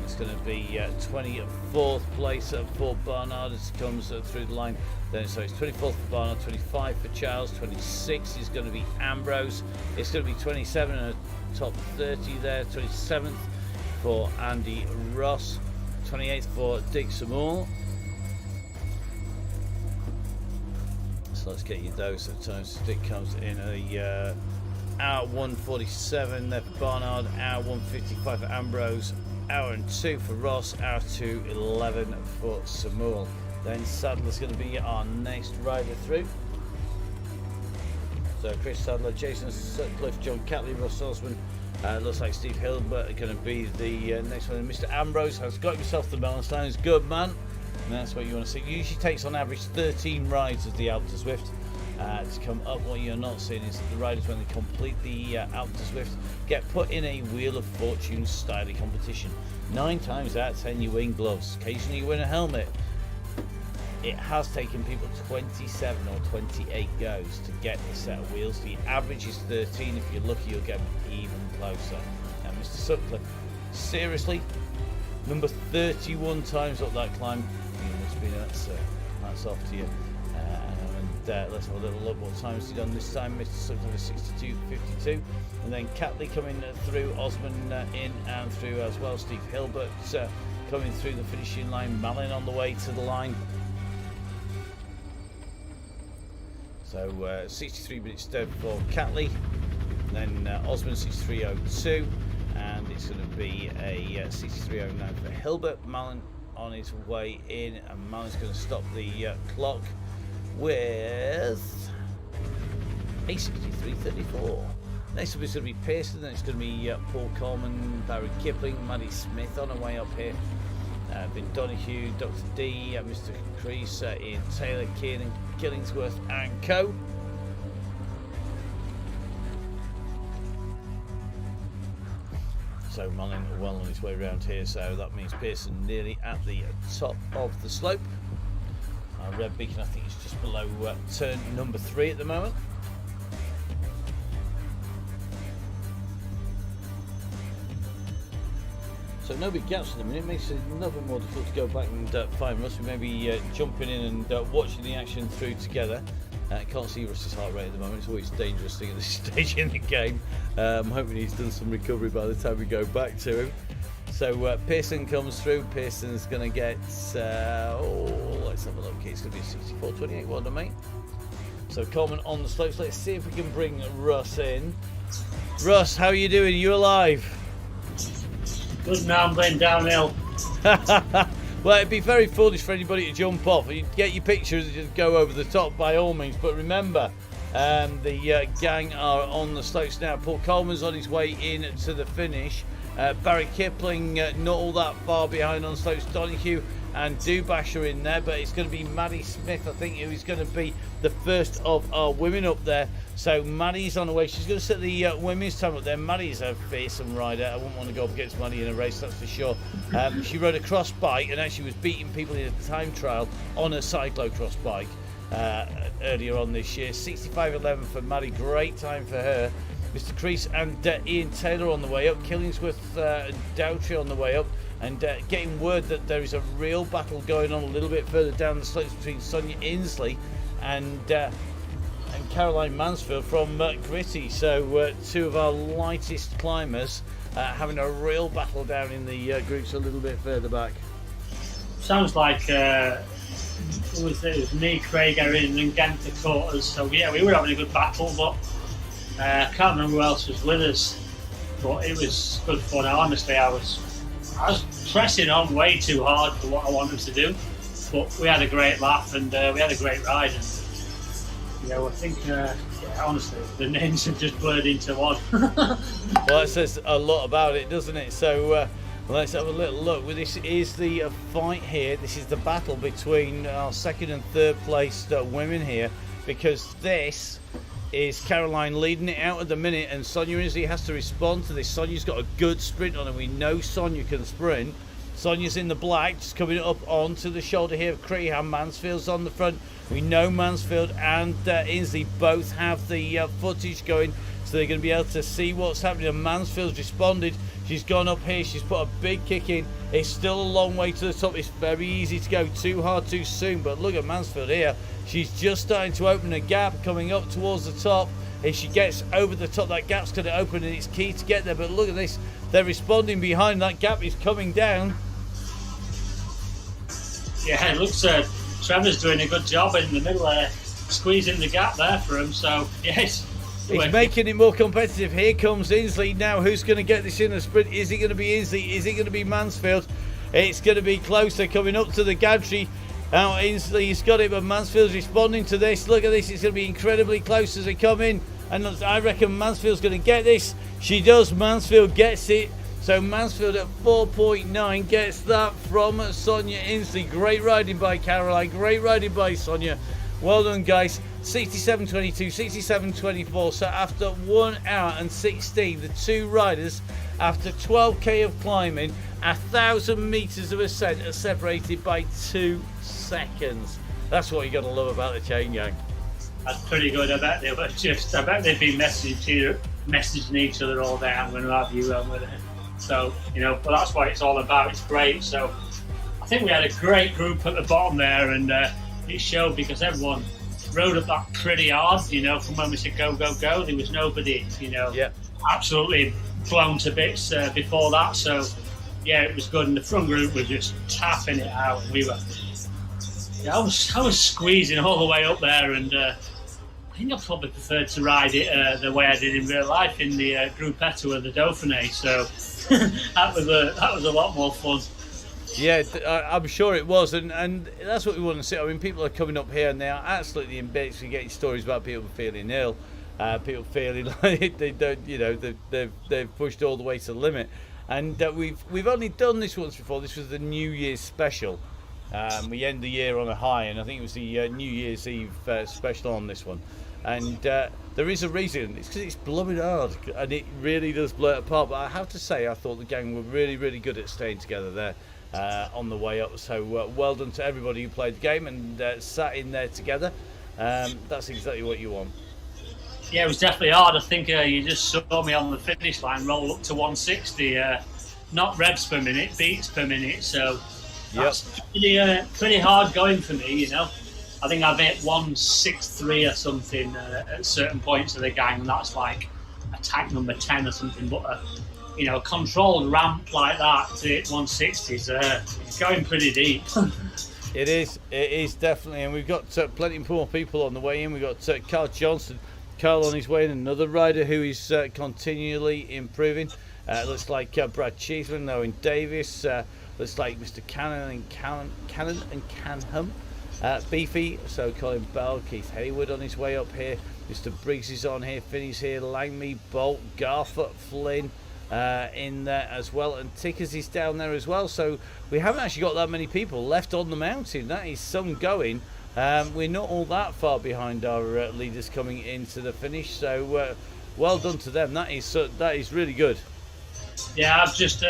It's going to be 24th place for Barnard as he comes through the line. Then so it's 24th for Barnard, 25 for Charles, 26 is going to be Ambrose. It's going to be 27 and a top 30 there, 27th for Andy Ross, 28th for Dick Samuel. So let's get you those times. Dick comes in a hour 1:47 there for Barnard, hour 1:55 for Ambrose, hour and 2 for Ross, hour 2:11 for Samuel. Then Sadler's going to be our next rider through. So Chris Sadler, Jason Sutcliffe, John Catley, Russ Osman, looks like Steve Hilbert are going to be the next one. Mr. Ambrose has got himself the Mellenstein. He's good, man. And that's what you want to see. It usually takes on average 13 rides of the Alpe du Zwift to come up. What you're not seeing is that the riders, when they complete the Alpe du Zwift, get put in a Wheel of Fortune style competition. 9 times out of 10 you win gloves, occasionally you win a helmet. It has taken people 27 or 28 goes to get a set of wheels. The average is 13. If you're lucky, you'll get even closer. Now, Mr. Sutcliffe, seriously, number 31 times up that climb. You must be that's off to you. Let's have a little look what times he done this time. Mr. Sutcliffe is 62.52, and then Catley coming through, Osman in and through as well. Steve Hilbert coming through the finishing line. Malin on the way to the line. So 63 minutes dead for Catley, then Osman 63.02, and it's going to be a 63.09 for Hilbert. Malin on his way in, and Malin's going to stop the clock with a 63.34. Next up is going to be Pearson, then it's going to be Paul Coleman, Barry Kipling, Maddie Smith on her way up here. Been Donahue, Dr. D, Mr. Crease, Ian Taylor, Kieran Killingsworth and co. So Malin well on his way around here, so that means Pearson nearly at the top of the slope. Red Beacon, I think, is just below turn number 3 at the moment. So no big gaps at the minute. It makes it a little bit more difficult to go back and find Russ. We may be jumping in and watching the action through together. Can't see Russ's heart rate at the moment. It's always a dangerous thing at this stage in the game. I'm hoping he's done some recovery by the time we go back to him. So Pearson comes through. Pearson's going to get, let's have a look. It's going to be a 64.28, well done, mate. So Coleman on the slopes. Let's see if we can bring Russ in. Russ, how are you doing? Are you alive? Good, now I'm going downhill. Well, it'd be very foolish for anybody to jump off. You get your pictures and just go over the top by all means. But remember, the gang are on the slopes now. Paul Coleman's on his way in to the finish. Barry Kipling not all that far behind on slopes. Donny and Dubash are in there, but it's going to be Maddie Smith, I think, who is going to be the first of our women up there. So Maddie's on the way. She's going to set the women's time up there. Maddie's a fearsome rider. I wouldn't want to go up against Maddie in a race, that's for sure. She rode a cross bike and actually was beating people in a time trial on a cyclocross bike earlier on this year. 65.11 for Maddie, great time for her. Mr. Crease and Ian Taylor on the way up. Killingsworth and Dowtree on the way up. And getting word that there is a real battle going on a little bit further down the slopes between Sonia Inslee and Caroline Mansfield from Gritty. So two of our lightest climbers having a real battle down in the groups a little bit further back. Sounds like it was me, Craig, Erin and Ganta caught us. So yeah, we were having a good battle, but I can't remember who else was with us. But it was good fun. Honestly, I was pressing on way too hard for what I wanted to do, but we had a great laugh and we had a great ride. And I think, honestly, the names have just blurred into one. Well, it says a lot about it, doesn't it? So let's have a little look. Well, this is the fight here. This is the battle between our second and third placed women here, because this is Caroline leading it out at the minute, and Sonia Inslee has to respond to this. Sonia's got a good sprint on her. We know Sonia can sprint. Sonia's in the black, just coming up onto the shoulder here of Crehan. Mansfield's on the front. We know Mansfield and Inslee both have the footage going, so they're going to be able to see what's happening. And Mansfield's responded. She's gone up here. She's put a big kick in. It's still a long way to the top. It's very easy to go too hard too soon, but look at Mansfield here. She's just starting to open a gap coming up towards the top. If she gets over the top, that gap's going to open and it's key to get there. But look at this. They're responding behind. That gap is coming down. Yeah, it looks Trevor's doing a good job in the middle there, squeezing the gap there for him. So, yes. He's making it more competitive. Here comes Inslee now. Who's going to get this in a sprint? Is it going to be Inslee? Is it going to be Mansfield? It's going to be closer coming up to the gantry. Now Inslee's got it, but Mansfield's responding to this. Look at this. It's going to be incredibly close as they come in. And I reckon Mansfield's going to get this. She does. Mansfield gets it. So Mansfield at 4.9 gets that from Sonia Inslee. Great riding by Caroline. Great riding by Sonia. Well done, guys. 67.22, 67.24. So after 1 hour and 16, the two riders, after 12k of climbing, 1,000 meters of ascent, are separated by 2 seconds. That's what you got to love about the Chaingang. That's pretty good. I bet they've been messaging each other all day. I'm going to have you with it. So, but that's what it's all about. It's great. So I think we had a great group at the bottom there, and it showed because everyone rode up that pretty hard, from when we said go, go, go. There was nobody, absolutely blown to bits before that. So, yeah, it was good. And the front group was just tapping it out. And we were, I was squeezing all the way up there, and I think I probably preferred to ride it the way I did in real life in the Gruppetto of the Dauphiné. So that was a lot more fun. Yeah, I'm sure it was, and that's what we want to see. I mean, people are coming up here and they are absolutely in bits. We're getting stories about people feeling ill, people feeling like they don't, they've pushed all the way to the limit. And we've only done this once before. This was the New Year's special. We end the year on a high, and I think it was the New Year's Eve special on this one. And there is a reason. It's because it's blooming hard, and it really does blow it apart. But I have to say, I thought the gang were really, really good at staying together there. On the way up, so well done to everybody who played the game and sat in there together. That's exactly what you want. Yeah, it was definitely hard. I think you just saw me on the finish line roll up to 160, not revs per minute, beats per minute. So that's pretty hard going for me. I think I've hit 163 or something at certain points of the gang, and that's like attack number 10 or something. But a controlled ramp like that to hit 160 is it's going pretty deep. It is definitely, and we've got plenty more people on the way in. We've got Carl Johnson, Carl on his way in, another rider who is continually improving. Looks like Brad Cheeseman, Owen Davis. Looks like Mr. Cannon and Canham. Beefy, so Colin Bell, Keith Hayward on his way up here. Mr. Briggs is on here, Finney's here, Langme, Bolt, Garfoot, Flynn in there as well, and Tickers is down there as well. So we haven't actually got that many people left on the mountain. That is some going. We're not all that far behind our leaders coming into the finish. So well done to them. That is really good. Yeah, I've just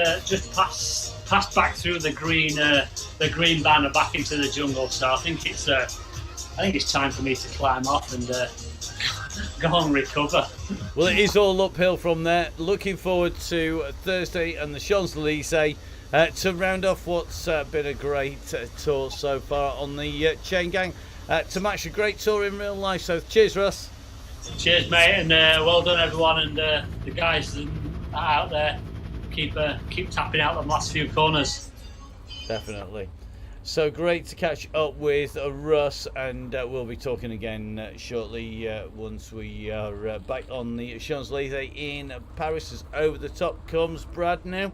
passed back through the green banner back into the jungle. So I think it's time for me to climb off and go and recover. Well, it is all uphill from there. Looking forward to Thursday and the Champs-Élysées to round off what's been a great tour so far on the Chaingang to match a great tour in real life. So cheers, Russ. Cheers, mate, and well done, everyone, and the guys that are out there. Keep tapping out the last few corners. Definitely. So great to catch up with Russ, and we'll be talking again shortly once we are back on the Champs-Élysées in Paris. As over the top comes Brad now.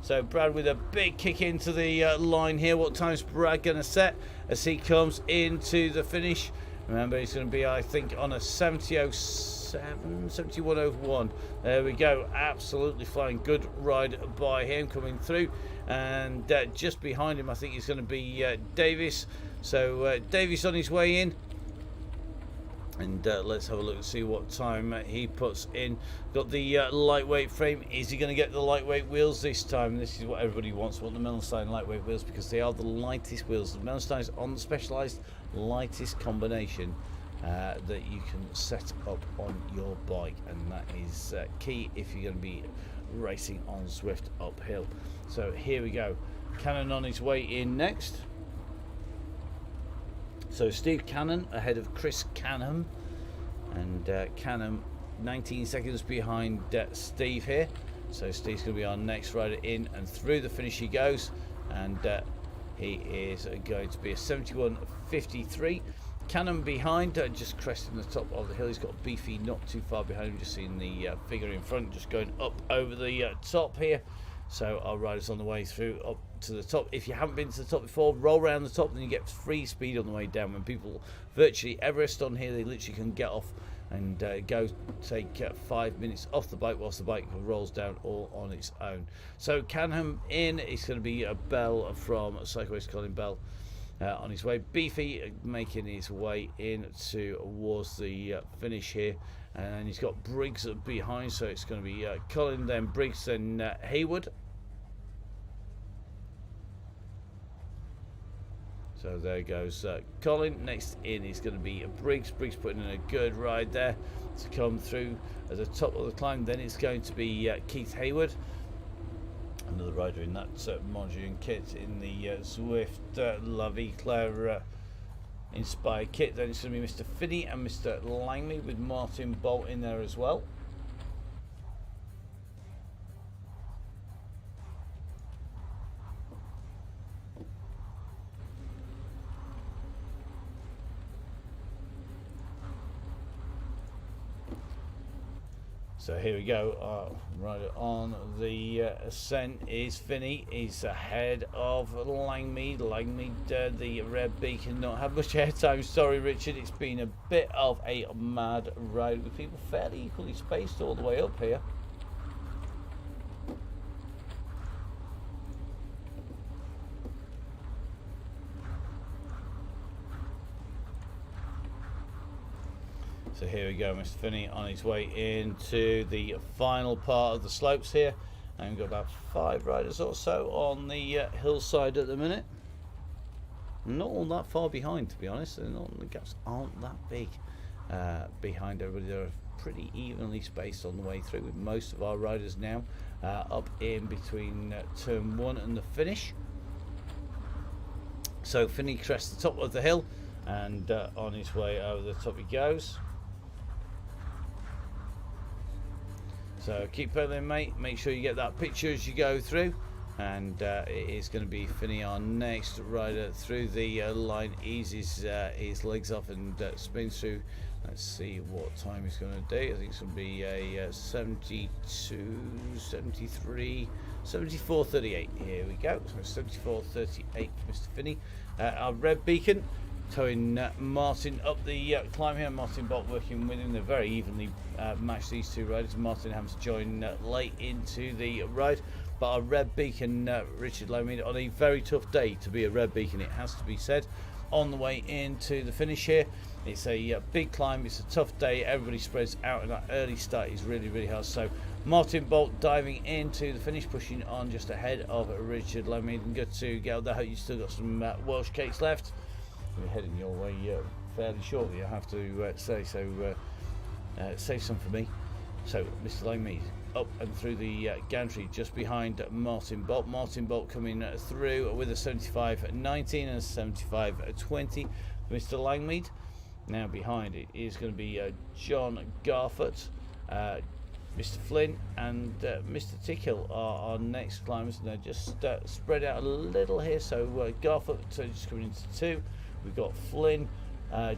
So Brad with a big kick into the line here. What time's Brad going to set as he comes into the finish? Remember, he's going to be, I think, on a 70.07, 71.01. There we go. Absolutely flying. Good ride by him coming through. And just behind him, I think, is going to be Davis. So Davis on his way in. And let's have a look and see what time he puts in. Got the lightweight frame. Is he going to get the lightweight wheels this time? This is what everybody wants. Want the Mellenstein lightweight wheels because they are the lightest wheels. The Mellenstein's on the specialised lightest combination that you can set up on your bike, and that is key if you're going to be racing on Zwift uphill. So here we go. Cannon on his way in next. So Steve Cannon ahead of Chris Canham, and Canham 19 seconds behind Steve here. So Steve's going to be our next rider in, and through the finish he goes, and he is going to be a 71.53. Cannon behind, just cresting the top of the hill. He's got Beefy not too far behind him, just seeing the figure in front, just going up over the top here. So our rider's on the way through up to the top. If you haven't been to the top before, roll around the top, then you get free speed on the way down. When people virtually Everest on here, they literally can get off and go take 5 minutes off the bike whilst the bike rolls down all on its own. So Canham in, it's going to be a Bell from Cyclist Colin Bell on his way. Beefy making his way in towards the finish here, and he's got Briggs behind, so it's going to be Colin, then Briggs, then Hayward. So there goes Colin. Next in is going to be Briggs. Briggs putting in a good ride there to come through at the top of the climb. Then it's going to be Keith Hayward, another rider in that Mongeon kit in the Zwift La Vie Claire inspired kit. Then it's going to be Mr. Finney and Mr. Langley with Martin Bolt in there as well. So here we go, right on the ascent is Finney. He's ahead of Langmead. Langmead, the red beacon, not had much airtime. Sorry, Richard, it's been a bit of a mad ride with people fairly equally spaced all the way up here. So here we go, Mr. Finney on his way into the final part of the slopes here, and we've got about 5 riders or so on the hillside at the minute. Not all that far behind, to be honest. The gaps aren't that big behind everybody. They're pretty evenly spaced on the way through, with most of our riders now up in between turn 1 and the finish. So Finney crests the top of the hill, and on his way over the top he goes. So keep pedaling, mate. Make sure you get that picture as you go through. And it is going to be Finney, our next rider through the line. Eases his legs off and spins through Let's see what time he's going to do. I think it's going to be a 72, 73, 74.38. Here we go. So 74.38 for Mr. Finney. Our red beacon towing Martin up the climb here. Martin Bolt working with him. They're very evenly matched, these two riders. Martin having to join late into the ride. But our red beacon, Richard Lomid, on a very tough day to be a red beacon, it has to be said. On the way into the finish here, it's a big climb, it's a tough day, everybody spreads out, and that early start is really, really hard. So Martin Bolt diving into the finish, pushing on just ahead of Richard Lomid. And good to get out there. I hope you've still got some Welsh cakes left. We're heading your way fairly shortly, I have to say, so save some for me. So Mr. Lomid up and through the gantry just behind Martin Bolt. Martin Bolt coming through with a 75.19 and a 75.20 for Mr. Langmead. Now behind it is going to be John Garfoot, Mr. Flynn and Mr. Tickhill are our next climbers, and they're just spread out a little here. So Garfoot just coming into 2. We've got Flynn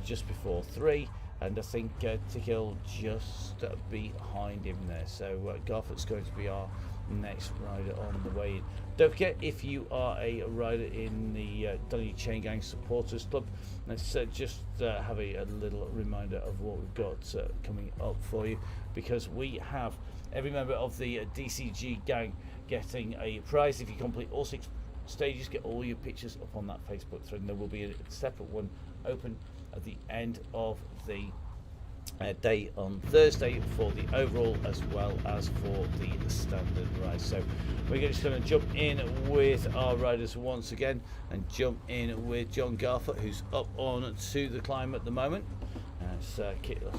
just before 3. And I think Tickhill just behind him there. So Garfoot's going to be our next rider on the way in. Don't forget, if you are a rider in the Donny Chaingang Supporters Club, let's just have a little reminder of what we've got coming up for you, because we have every member of the DCG gang getting a prize. If you complete all 6 stages, get all your pictures up on that Facebook thread, and there will be a separate one open at the end of the day on Thursday for the overall as well as for the standard ride. So we're just going to jump in with our riders once again and jump in with John Garfoot, who's up on to the climb at the moment. Let's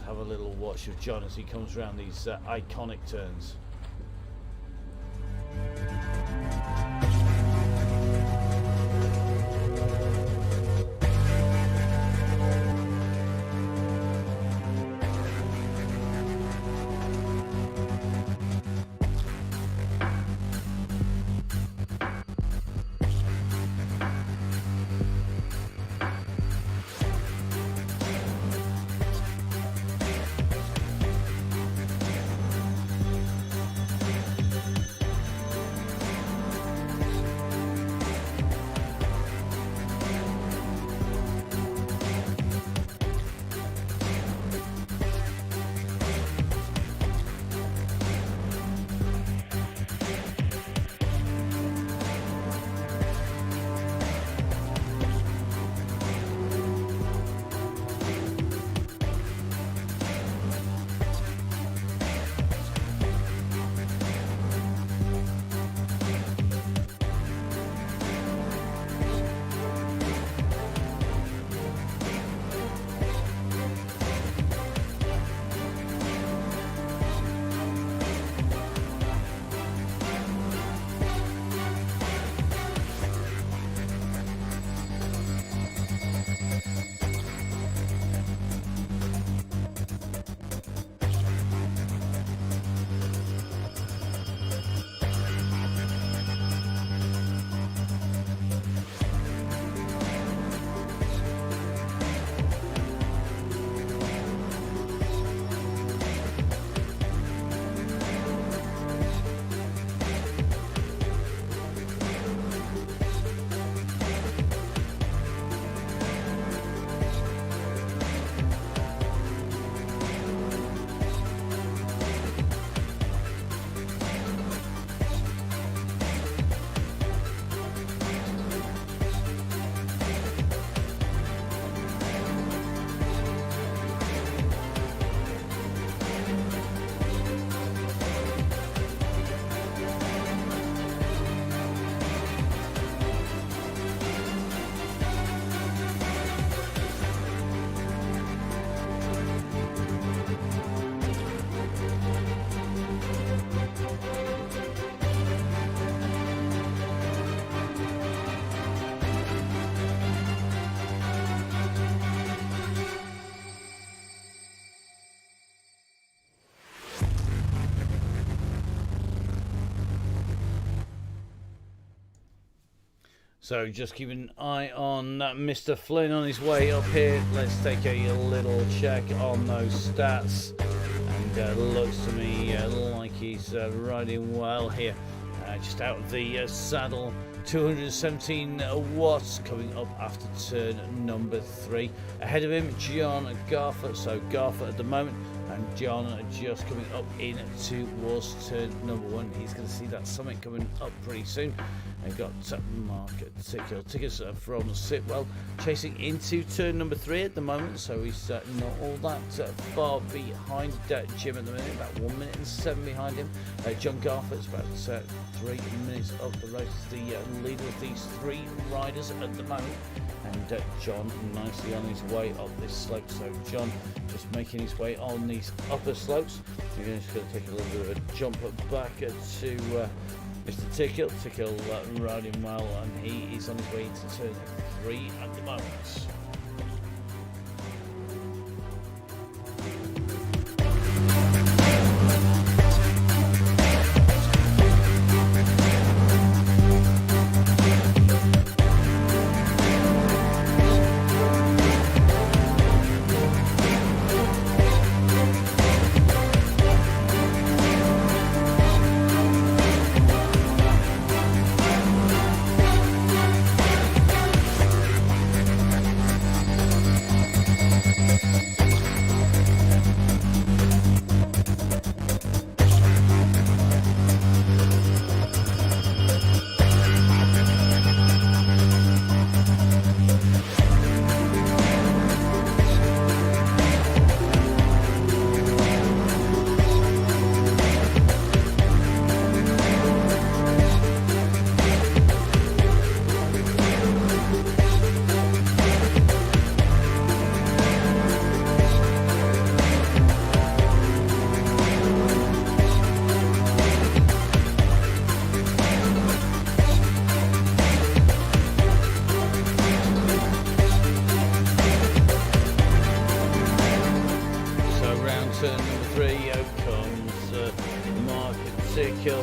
have a little watch of John as he comes around these iconic turns. So just keep an eye on Mr. Flynn on his way up here. Let's take a little check on those stats. And looks to me like he's riding well here. Just out of the saddle. 217 watts coming up after turn number 3. Ahead of him, John Garfer. So Garfer at the moment, and John just coming up in towards turn number 1. He's going to see that summit coming up pretty soon. They've got Mark Tickers from Sitwell chasing into turn number 3 at the moment, so he's not all that far behind Jim at the minute, about 1 minute and 7 behind him. John Garfer's about 3 minutes up the race, the leader of these 3 riders at the moment. And John nicely on his way up this slope. So John just making his way on these upper slopes. We're just going to take a little bit of a jump back to Mr. Tickle. Tickle riding well, and he is on his way into turn 3 at the moment.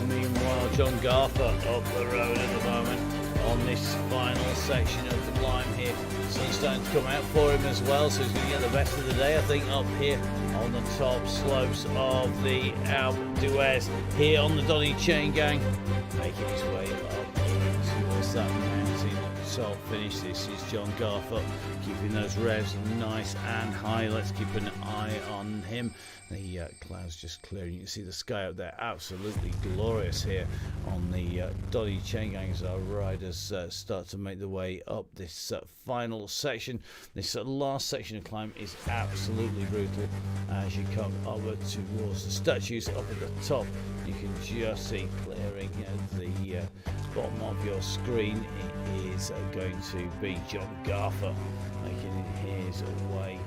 Meanwhile, John Garfer up the road at the moment on this final section of the climb here. Sun's starting to come out for him as well, so he's going to get the best of the day, I think, up here on the top slopes of the Alpe d'Huez here on the Donny Chaingang, making his way up towards that mountain top finish. This is John Garfer keeping those revs nice and high. Let's keep an eye on him. The clouds just clearing. You can see the sky up there, absolutely glorious here on the Donny Chaingang as our riders start to make their way up this final section. This last section of climb is absolutely brutal. As you come over towards the statues up at the top, you can just see clearing the bottom of your screen. It is going to be John Garfer making his way.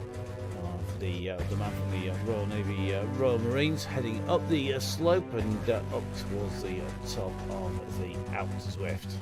The man from the Royal Navy Royal Marines heading up the slope and up towards the top of the Alpe d'Huez.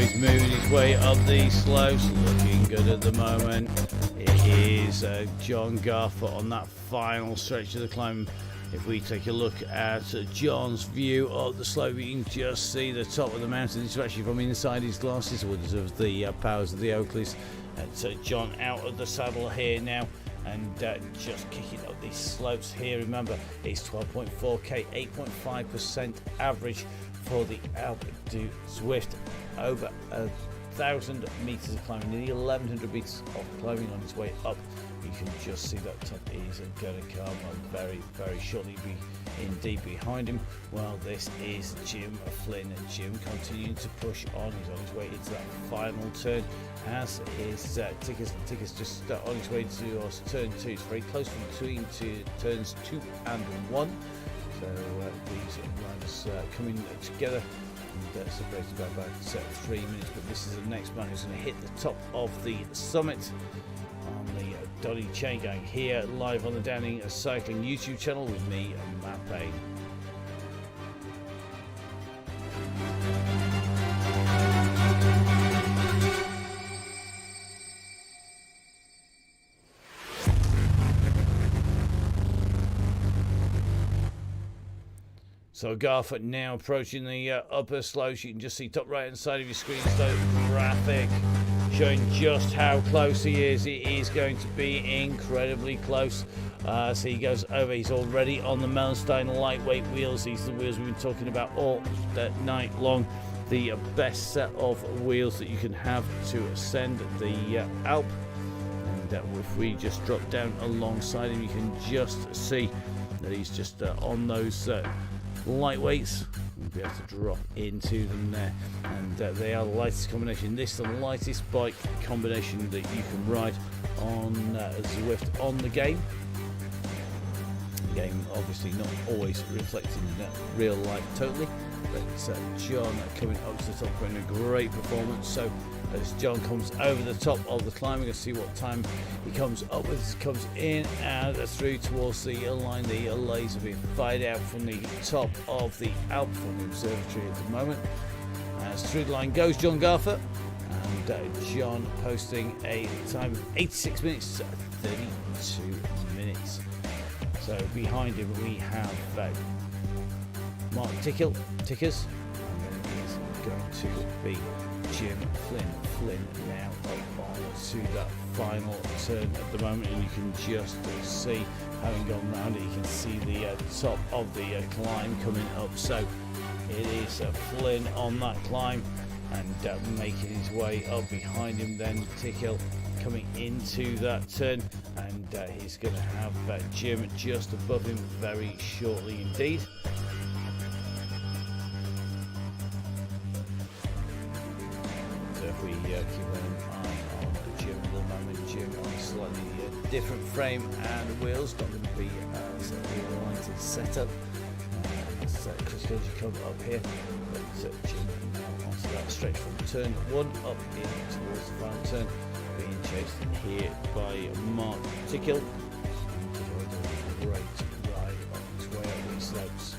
He's moving his way up these slopes, looking good at the moment. It is John Garfer on that final stretch of the climb. If we take a look at John's view of the slope, you can just see the top of the mountain. This is actually from inside his glasses, because of the powers of the Oakleys. That's John out of the saddle here now. and just kicking up these slopes here. Remember, it's 12.4k, 8.5% average for the Alpe du Zwift, over 1,000 meters of climbing, nearly 1,100 meters of climbing on its way up. You can just see that top is going to come very, very shortly. Indeed, behind him, well, this is Jim Flynn. Jim continuing to push on. He's on his way into that final turn, as is Tickers. Tickers just on his way towards turn 2. It's very close between turns 2 and 1. So these riders coming together and separated by about 3 minutes. But this is the next man who's going to hit the top of the summit on the Donny Chaingang here live on the Downing Cycling YouTube channel with me, Matt Payne. So Garth now approaching the upper slopes. You can just see top right hand side of your screen, so graphic showing just how close he is. It is going to be incredibly close. So he goes over. He's already on the Mellenstein lightweight wheels. These are the wheels we've been talking about all that night long. The best set of wheels that you can have to ascend the Alp. And if we just drop down alongside him, you can just see that he's just on those lightweights. We'll be able to drop into them there, and they are the lightest combination. This is the lightest bike combination that you can ride on Zwift on the game. The game obviously not always reflecting real life totally, but John coming up to the top and a great performance. So as John comes over the top of the climb, we're going to see what time he comes up with. Comes in and through towards the line. The laser being fired out from the top of the Alp from the observatory at the moment. As through the line goes John Garfer, and John posting a time of 86 minutes, 32 minutes. So behind him we have Mark Tickers, and then it is going to be Jim Flynn. Flynn now up on to that final turn at the moment, and you can just see, having gone round it, you can see the top of the climb coming up. So it is Flynn on that climb and making his way up. Behind him then Tickle coming into that turn, and he's going to have Jim just above him very shortly indeed. So if we keep an eye on Jim at the moment, Jim on a slightly different frame and wheels, not going to be as aligned and set up as Chris Gilge come up here, but Jim now onto that stretch from turn 1 up in towards the final turn, being chased here by Mark Tickle. A great ride on his way up these slopes.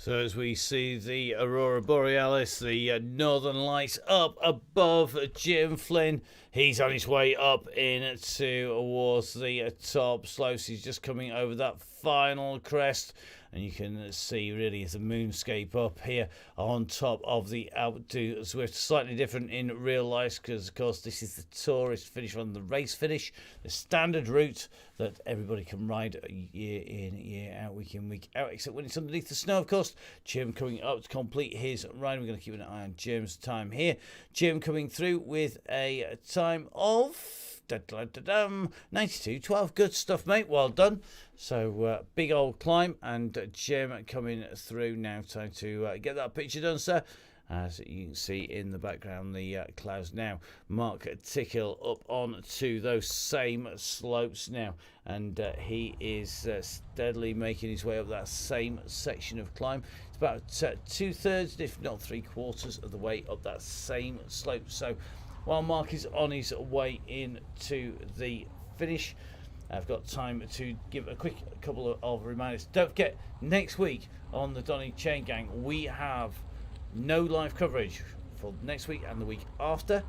So as we see the Aurora Borealis, the Northern Lights up above Jim Flynn, he's on his way up in towards the top slopes. He's just coming over that final crest, and you can see really the moonscape up here on top of the Alpe du Zwift. Slightly different in real life because, of course, this is the tourist finish on the race finish, the standard route that everybody can ride year in, year out, week in, week out, except when it's underneath the snow, of course. Jim coming up to complete his ride. We're going to keep an eye on Jim's time here. Jim coming through with a time of 92.12. Good stuff, mate. Well done. So big old climb, and Jim coming through now. Time to get that picture done, sir. As you can see in the background, the clouds now. Mark Tickle up on to those same slopes now, and he is steadily making his way up that same section of climb. It's about 2/3, if not 3/4 of the way up that same slope. So while Mark is on his way into the finish, I've got time to give a quick couple of reminders. Don't forget, next week on the Donny Chaingang, we have no live coverage for next week and the week after.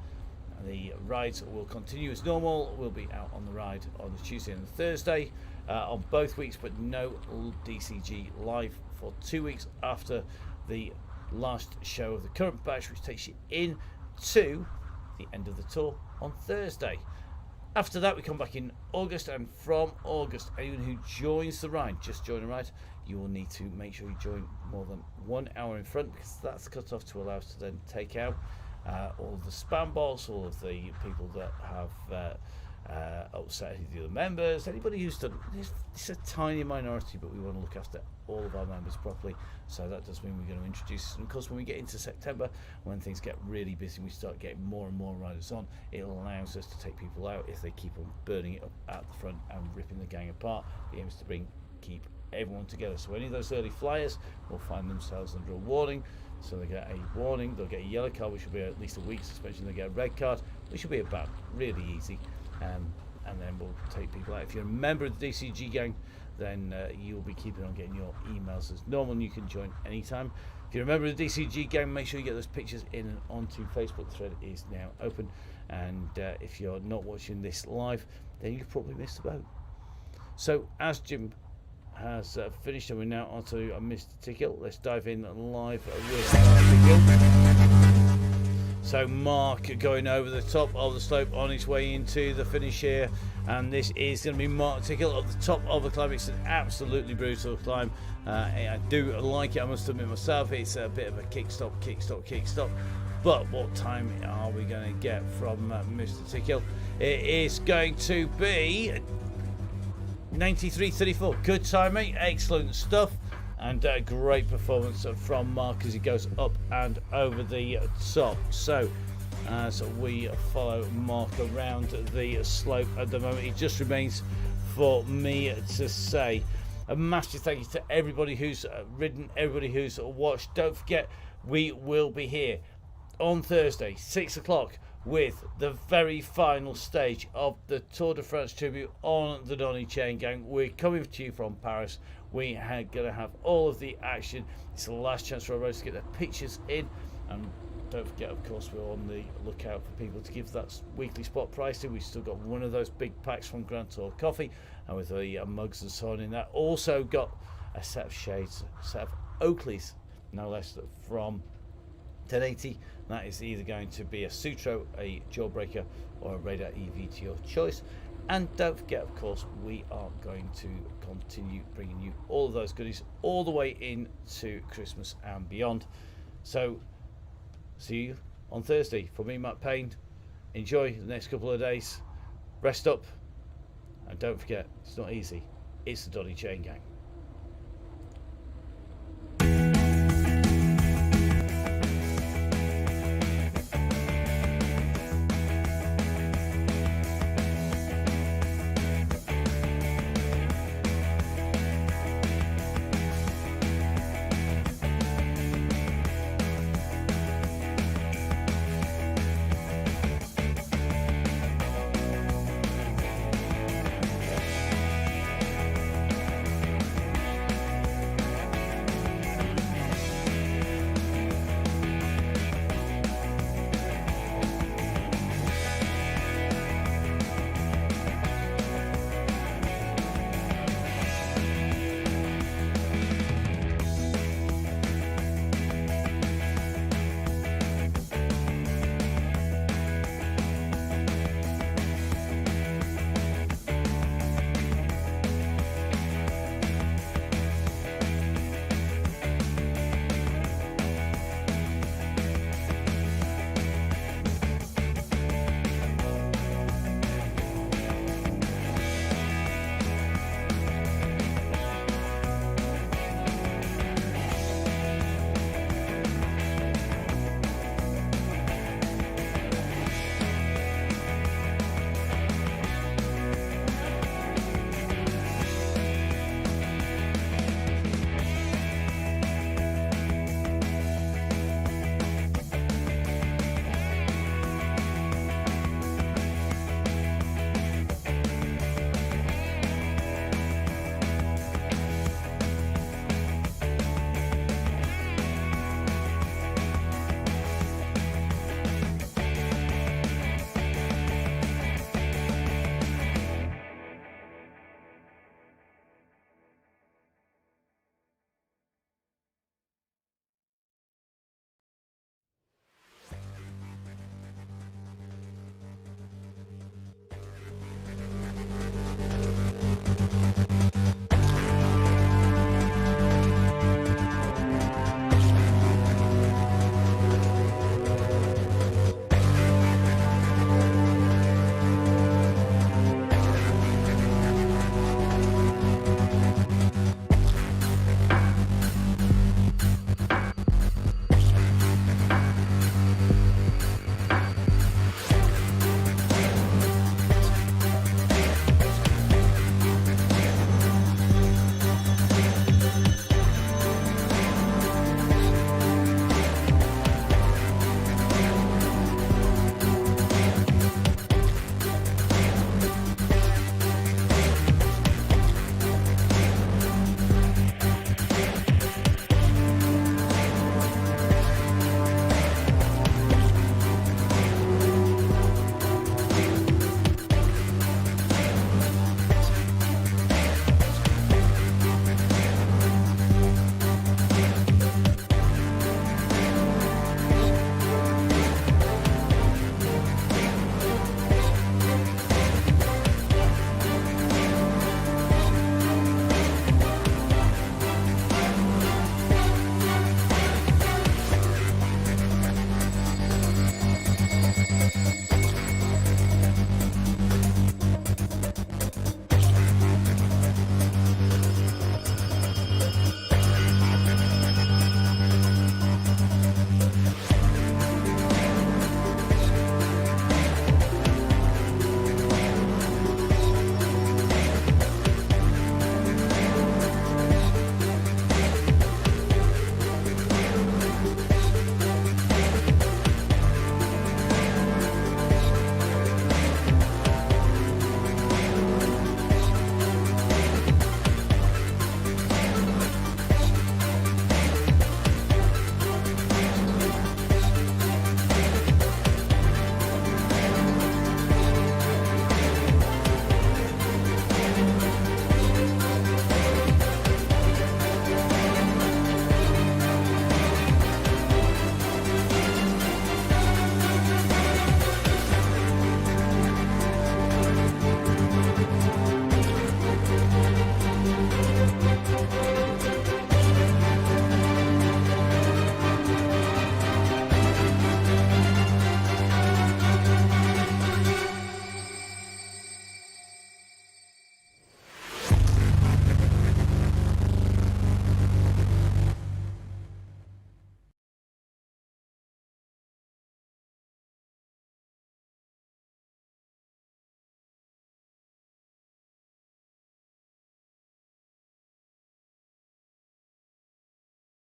The rides will continue as normal. We'll be out on the ride on the Tuesday and the Thursday on both weeks, but no DCG live for 2 weeks after the last show of the current batch, which takes you in to the end of the tour on Thursday. After that, we come back in August, and from August, anyone who joins the ride, just join the ride, you will need to make sure you join more than 1 hour in front, because that's cut off to allow us to then take out all of the spam bots, all of the people that have upset the other members, anybody who's done it's a tiny minority, but we want to look after all of our members properly. So that does mean we're going to introduce, and of course when we get into September, when things get really busy and we start getting more and more riders on, it allows us to take people out if they keep on burning it up at the front and ripping the gang apart. The aim is to keep everyone together, so any of those early flyers will find themselves under a warning. So they get a warning, they'll get a yellow card, which will be at least a week's suspension. They get a red card, which will be about really easy, and then we'll take people out. If you're a member of the DCG gang, then you'll be keeping on getting your emails as normal, and you can join anytime. If you're a member of the DCG gang, make sure you get those pictures in and onto Facebook. The thread is now open, and if you're not watching this live, then you've probably missed the boat. So as Jim has finished, and we're now onto Mr. Tickle. Let's dive in live with Tickle. So Mark going over the top of the slope on his way into the finish here, and this is going to be Mark Tickle at the top of the climb. It's an absolutely brutal climb. I do like it, I must admit myself. It's a bit of a kick stop. But what time are we going to get from Mr. Tickle? It is going to be 93.34. Good time, mate. Excellent stuff, and great performance from Mark as he goes up and over the top. So as we follow Mark around the slope at the moment, it just remains for me to say a massive thank you to everybody who's ridden, everybody who's watched. Don't forget, we will be here on Thursday 6 o'clock with the very final stage of the Tour de France tribute on the Donny Chaingang. We're coming to you from Paris. We are going to have all of the action. It's the last chance for our riders to get their pictures in, and don't forget, of course, we're on the lookout for people to give that weekly spot price to. We've still got one of those big packs from Grand Tour Coffee, and with the mugs and so on in that. Also got a set of shades, a set of Oakleys, no less, from 1080. That is either going to be a Sutro, a Jawbreaker, or a Radar EV to your choice. And don't forget, of course, we are going to continue bringing you all of those goodies all the way into Christmas and beyond. So see you on Thursday. For me, Matt Payne, enjoy the next couple of days, rest up, and don't forget, it's not easy, it's the Donny Chaingang.